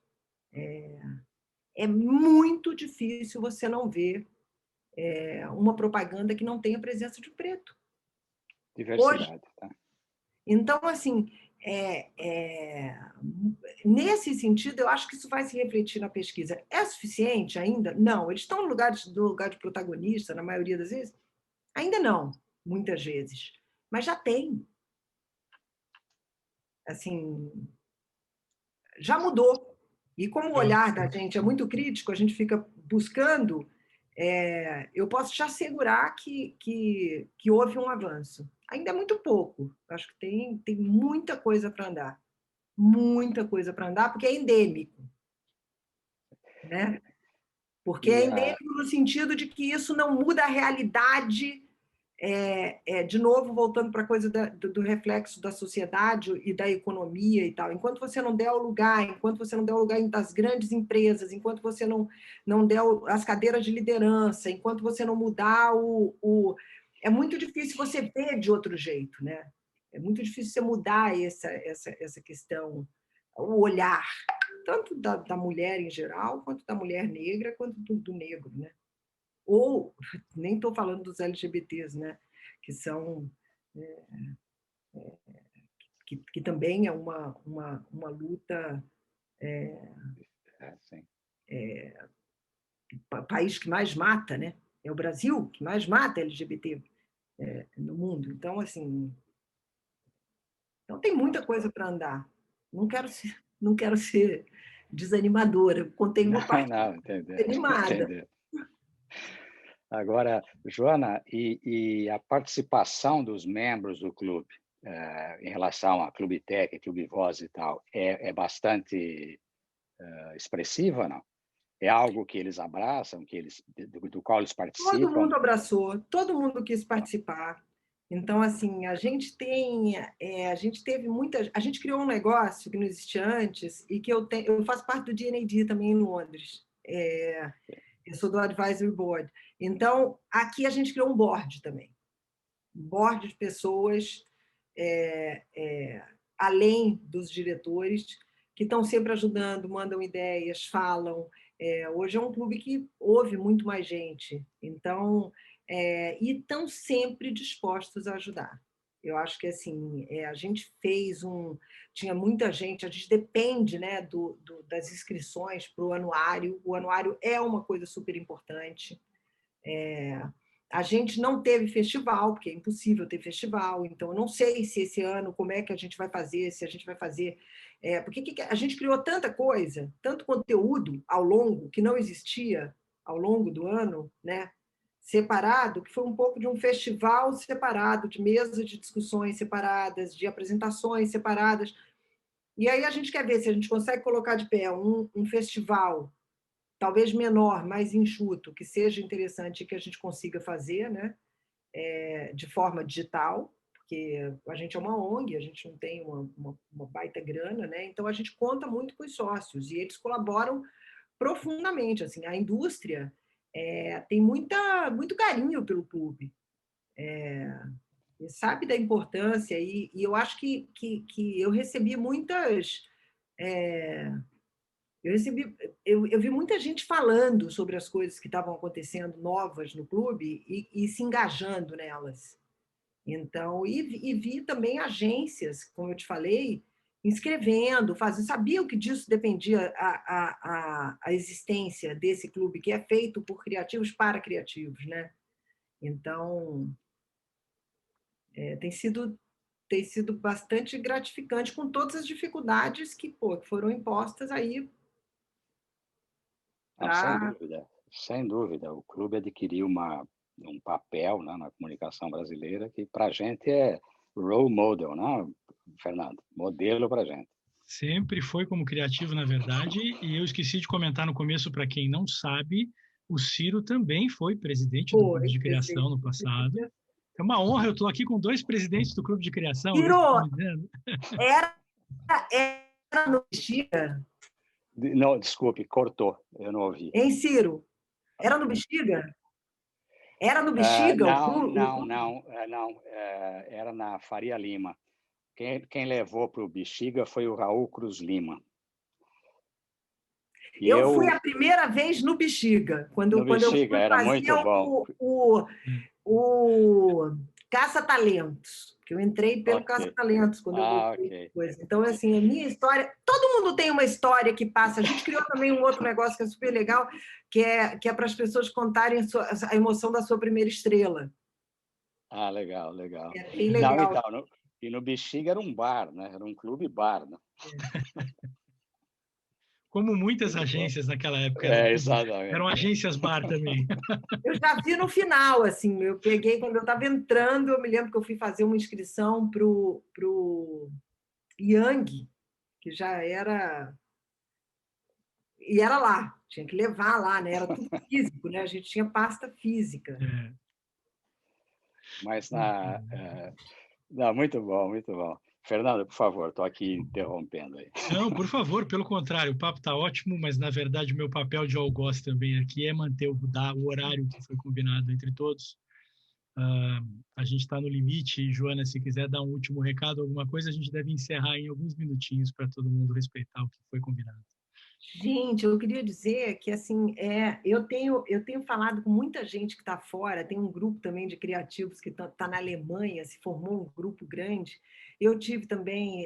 é muito difícil você não ver uma propaganda que não tenha presença de preto. Diversidade. Hoje. Tá? Então, assim, nesse sentido, eu acho que isso vai se refletir na pesquisa. É suficiente ainda? Não. Eles estão no lugar de protagonista, na maioria das vezes? Ainda não, muitas vezes. Mas já tem. Assim, já mudou. E como o olhar da gente é muito crítico, a gente fica buscando, eu posso te assegurar que houve um avanço. ainda é muito pouco. Acho que tem muita coisa para andar. Muita coisa para andar, porque é endêmico, né? Porque é endêmico no sentido de que isso não muda a realidade. De novo, voltando para a coisa do reflexo da sociedade e da economia e tal. Enquanto você não der o lugar, enquanto você não der o lugar das grandes empresas, enquanto você não der as cadeiras de liderança, enquanto você não mudar é muito difícil você ver de outro jeito, né? É muito difícil você mudar essa questão, o olhar, tanto da mulher em geral, quanto da mulher negra, quanto do negro, né? Ou, nem estou falando dos LGBTs, né? Que são... que também é uma luta... país que mais mata, né? É o Brasil que mais mata LGBT no mundo. Então, assim... Então, tem muita coisa para andar. Não quero ser desanimadora. Contei uma parte animada. Entendi. Agora, Joana, e a participação dos membros do clube em relação a Clube Tech, Clube Voz e tal, é bastante expressiva, não? É algo que eles abraçam, do qual eles participam? Todo mundo abraçou, todo mundo quis participar. Então, assim, a gente teve muitas... A gente criou um negócio que não existia antes e que eu faço parte do D&AD também em Londres. Eu sou do Advisory Board. Então, aqui a gente criou um board também. Um board de pessoas, além dos diretores, que estão sempre ajudando, mandam ideias, falam. Hoje é um clube que ouve muito mais gente. Então, e estão sempre dispostos a ajudar. Eu acho que assim, a gente tinha muita gente, a gente depende, né, das inscrições para o anuário. O anuário é uma coisa super importante. A gente não teve festival, porque é impossível ter festival, então eu não sei se esse ano, como é que a gente vai fazer, se a gente vai fazer... porque a gente criou tanta coisa, tanto conteúdo ao longo, que não existia ao longo do ano, né? Separado, que foi um pouco de um festival separado, de mesas de discussões separadas, de apresentações separadas. E aí a gente quer ver se a gente consegue colocar de pé um festival talvez menor, mais enxuto, que seja interessante que a gente consiga fazer, né? De forma digital, porque a gente é uma ONG, a gente não tem uma baita grana, né? Então a gente conta muito com os sócios e eles colaboram profundamente. Assim, a indústria tem muito carinho pelo clube, sabe da importância e eu acho que eu recebi muitas... Eu vi muita gente falando sobre as coisas que estavam acontecendo novas no clube e se engajando nelas. Então, e vi também agências, como eu te falei, inscrevendo, fazendo. Sabia que disso dependia a existência desse clube, que é feito por criativos para criativos, né? Então, tem sido bastante gratificante com todas as dificuldades que foram impostas aí. Sem dúvida, sem dúvida. O clube adquiriu um papel, né, na comunicação brasileira que para a gente é role model, não, Fernando? Modelo para a gente. Sempre foi como criativo, na verdade, e eu esqueci de comentar no começo, para quem não sabe, o Ciro também foi presidente do Clube de Criação no passado. É uma honra, eu estou aqui com 2 presidentes do Clube de Criação. Ciro, era no Bexiga? Não, desculpe, cortou, eu não ouvi. Hein, Ciro? Era no Bexiga? Era no Bexiga? Não. Era na Faria Lima. Quem levou para o Bexiga foi o Raul Cruz Lima. Eu fui a primeira vez no Bexiga, quando eu fui era fazer muito bom. o Caça-Talentos, que eu entrei pelo Caça-Talentos quando eu voltei. Coisa. Então, assim, a minha história... Todo mundo tem uma história que passa. A gente criou também um outro negócio que é super legal, que é para as pessoas contarem a emoção da sua primeira estrela. Legal. É bem legal. Não, e no Bexiga era um bar, né? Era um clube bar, né? Como muitas agências naquela época exatamente. Eram agências bar também. Eu já vi no final, assim, eu peguei, quando eu estava entrando, eu me lembro que eu fui fazer uma inscrição para o Yang, que já era... E era lá, tinha que levar lá, né? Era tudo físico, né? A gente tinha pasta física. É. Mas não, muito bom, muito bom. Fernando, por favor, estou aqui interrompendo aí. Não, por favor, pelo contrário, o papo está ótimo, mas na verdade o meu papel de algoz também aqui é manter o horário que foi combinado entre todos. A gente está no limite. Joana, se quiser dar um último recado, alguma coisa, a gente deve encerrar em alguns minutinhos para todo mundo respeitar o que foi combinado. Gente, eu queria dizer que assim, eu tenho falado com muita gente que está fora, tem um grupo também de criativos que está na Alemanha, se formou um grupo grande. Eu tive também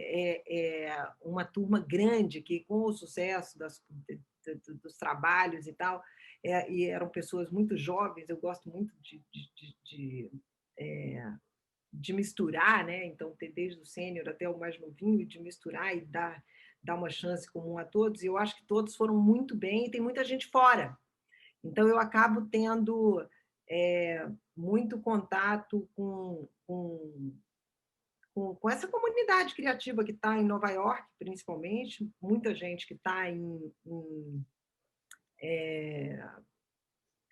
uma turma grande que, com o sucesso dos trabalhos e tal, e eram pessoas muito jovens, eu gosto muito de misturar, né? Então, ter desde o sênior até o mais novinho, de misturar e dar uma chance comum a todos, e eu acho que todos foram muito bem, e tem muita gente fora. Então, eu acabo tendo muito contato com essa comunidade criativa que está em Nova York, principalmente, muita gente que está em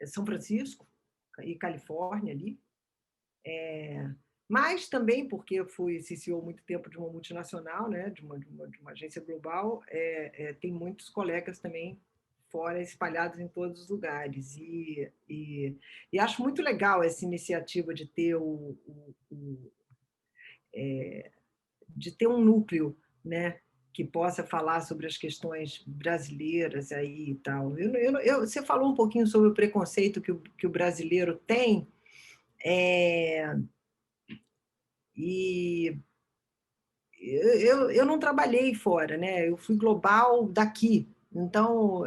São Francisco e Califórnia ali, mas também porque eu fui CCO muito tempo de uma multinacional, né, de uma agência global, tem muitos colegas também fora, espalhados em todos os lugares. E acho muito legal essa iniciativa de ter de ter um núcleo, né, que possa falar sobre as questões brasileiras aí e tal. Você falou um pouquinho sobre o preconceito que o brasileiro tem, e eu não trabalhei fora, né? Eu fui global daqui. Então,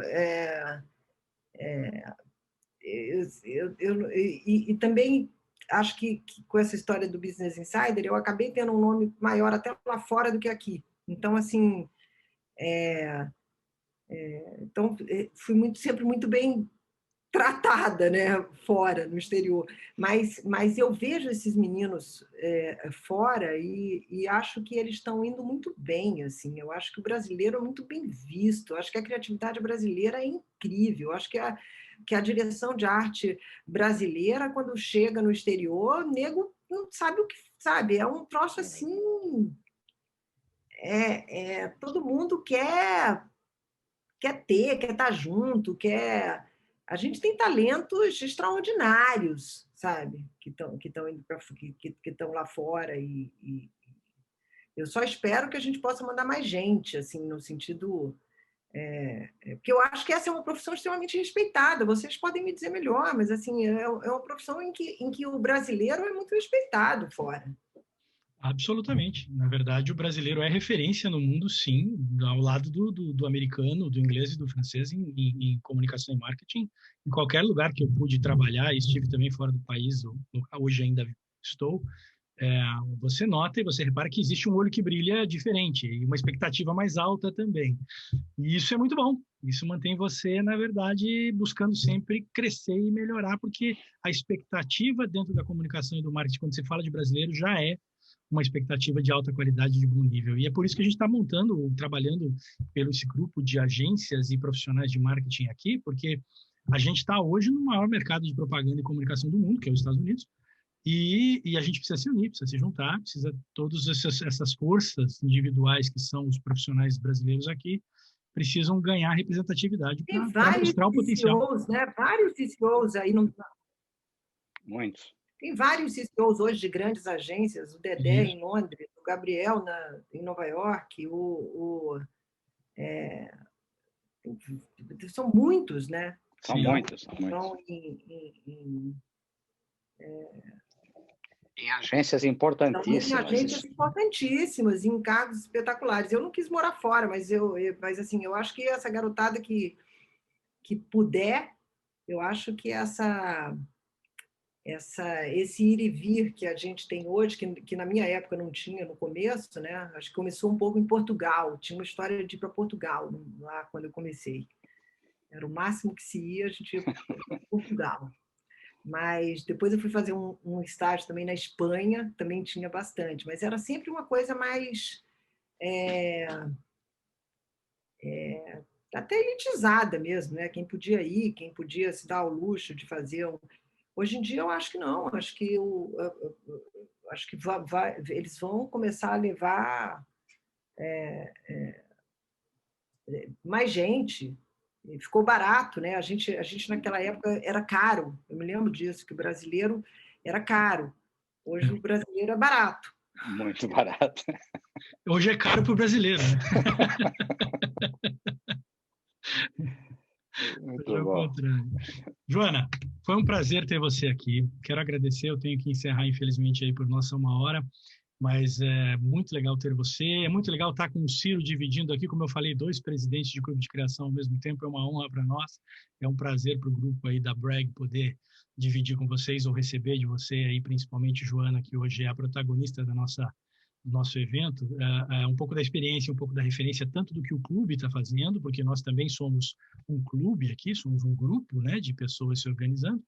e também acho que com essa história do Business Insider, eu acabei tendo um nome maior até lá fora do que aqui. Então, assim, então fui sempre muito bem tratada, né, fora, no exterior. Mas eu vejo esses meninos fora e acho que eles estão indo muito bem. Assim. Eu acho que o brasileiro é muito bem visto. Eu acho que a criatividade brasileira é incrível. Eu acho que a direção de arte brasileira, quando chega no exterior, o nego não sabe o que sabe. É um troço assim... todo mundo quer quer estar junto, A gente tem talentos extraordinários, sabe? Que estão indo que estão lá fora e eu só espero que a gente possa mandar mais gente, assim, no sentido porque eu acho que essa é uma profissão extremamente respeitada. Vocês podem me dizer melhor, mas assim é uma profissão em que o brasileiro é muito respeitado fora. Absolutamente. Na verdade, o brasileiro é referência no mundo, sim, ao lado do americano, do inglês e do francês em comunicação e marketing. Em qualquer lugar que eu pude trabalhar, estive também fora do país, hoje ainda estou, você nota e você repara que existe um olho que brilha diferente e uma expectativa mais alta também. E isso é muito bom. Isso mantém você, na verdade, buscando sempre crescer e melhorar, porque a expectativa dentro da comunicação e do marketing, quando você fala de brasileiro, já é uma expectativa de alta qualidade, de bom nível. E é por isso que a gente está trabalhando pelo esse grupo de agências e profissionais de marketing aqui, porque a gente está hoje no maior mercado de propaganda e comunicação do mundo, que é os Estados Unidos, e a gente precisa se unir, precisa se juntar, precisa todas essas forças individuais que são os profissionais brasileiros aqui, precisam ganhar representatividade para mostrar o potencial. CCOs, né? Vários CCOs aí. Muitos. Tem vários CCOs hoje de grandes agências, o Dedé em Londres, o Gabriel em Nova York, são muitos, né? São muitos. Então, em agências importantíssimas. Em agências importantíssimas, em cargos espetaculares. Eu não quis morar fora, mas assim, eu acho que essa garotada que puder, eu acho que esse ir e vir que a gente tem hoje, que na minha época não tinha no começo, né? Acho que começou um pouco em Portugal. Tinha uma história de ir para Portugal lá quando eu comecei. Era o máximo que se ia, a gente ia para Portugal. Mas depois eu fui fazer um estágio também na Espanha, também tinha bastante, mas era sempre uma coisa mais até elitizada mesmo, né? Quem podia ir, quem podia se dar ao luxo de fazer Hoje em dia eu acho que não, acho que eles vão começar a levar mais gente. E ficou barato, né? A gente naquela época era caro. Eu me lembro disso, que o brasileiro era caro. Hoje o brasileiro é barato. Muito barato. Hoje é caro para o brasileiro, né? Muito Hoje é o bom. contrário. Joana, foi um prazer ter você aqui. Quero agradecer, eu tenho que encerrar, infelizmente, aí por nossa 1 hora, mas é muito legal ter você. É muito legal estar com o Ciro dividindo aqui, como eu falei, 2 presidentes de clube de criação ao mesmo tempo. É uma honra para nós. É um prazer para o grupo aí da Bragg poder dividir com vocês ou receber de você aí, principalmente Joana, que hoje é a protagonista do nosso evento, um pouco da experiência, um pouco da referência, tanto do que o clube está fazendo, porque nós também somos um clube aqui, somos um grupo, né, de pessoas se organizando,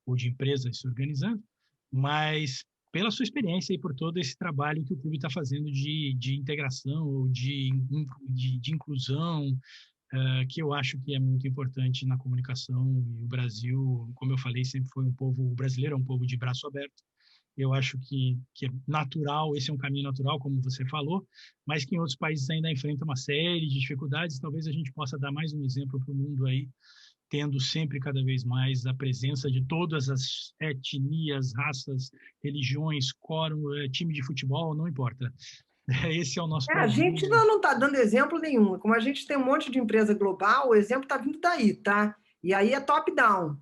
ou de empresas se organizando, mas pela sua experiência e por todo esse trabalho que o clube está fazendo de integração ou de inclusão, que eu acho que é muito importante na comunicação. E o Brasil, como eu falei, sempre foi o brasileiro é um povo de braço aberto. Eu acho que é natural, esse é um caminho natural, como você falou, mas que em outros países ainda enfrenta uma série de dificuldades. Talvez a gente possa dar mais um exemplo para o mundo aí, tendo sempre cada vez mais a presença de todas as etnias, raças, religiões, quórum, time de futebol, não importa. Esse é o nosso A gente Brasil. não está dando exemplo nenhum. Como a gente tem um monte de empresa global, o exemplo está vindo daí, tá? E aí é top-down.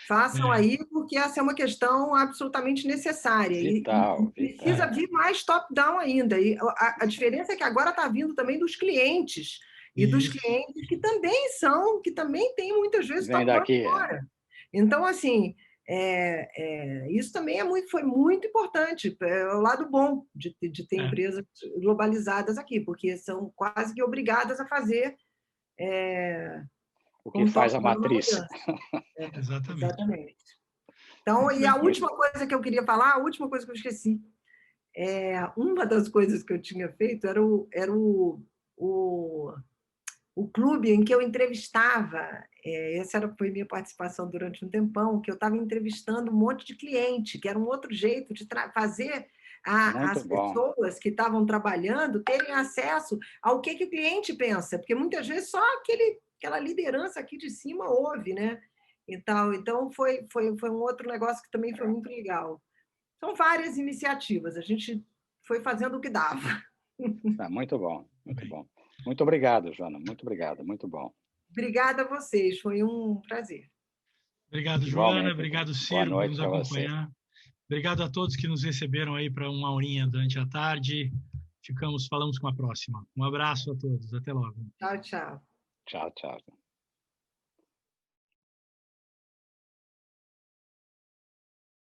Façam aí, porque essa é uma questão absolutamente necessária. Vital, E precisa vital. vir mais top-down ainda. E a diferença é que agora está vindo também dos clientes. E dos Isso. clientes que também têm muitas vezes Vem top-down daqui. fora. Então, assim, isso também foi muito importante. É o lado bom de ter empresas globalizadas aqui, porque são quase que obrigadas a fazer O que como faz a top-down na matriz. mudança. Exatamente. Exatamente. Então, Muito e a bem. última coisa que eu queria falar, a última coisa que eu esqueci, uma das coisas que eu tinha feito era o clube em que eu entrevistava. Essa foi minha participação durante um tempão, que eu estava entrevistando um monte de cliente, que era um outro jeito de fazer Muito as bom. pessoas que estavam trabalhando terem acesso ao que o cliente pensa, porque muitas vezes só aquela liderança aqui de cima ouve, né? Então foi um outro negócio que também foi muito legal. São várias iniciativas, a gente foi fazendo o que dava. Muito bom, muito bom. Muito obrigado, Joana. Muito obrigado, muito bom. Obrigada a vocês, foi um prazer. Obrigado, Joana. Igualmente. Obrigado, Boa Ciro, por noite nos para você. acompanhar. Obrigado a todos que nos receberam aí para 1 horinha durante a tarde. Falamos com a próxima. Um abraço a todos. Até logo. Tchau, tchau. Tchau, tchau.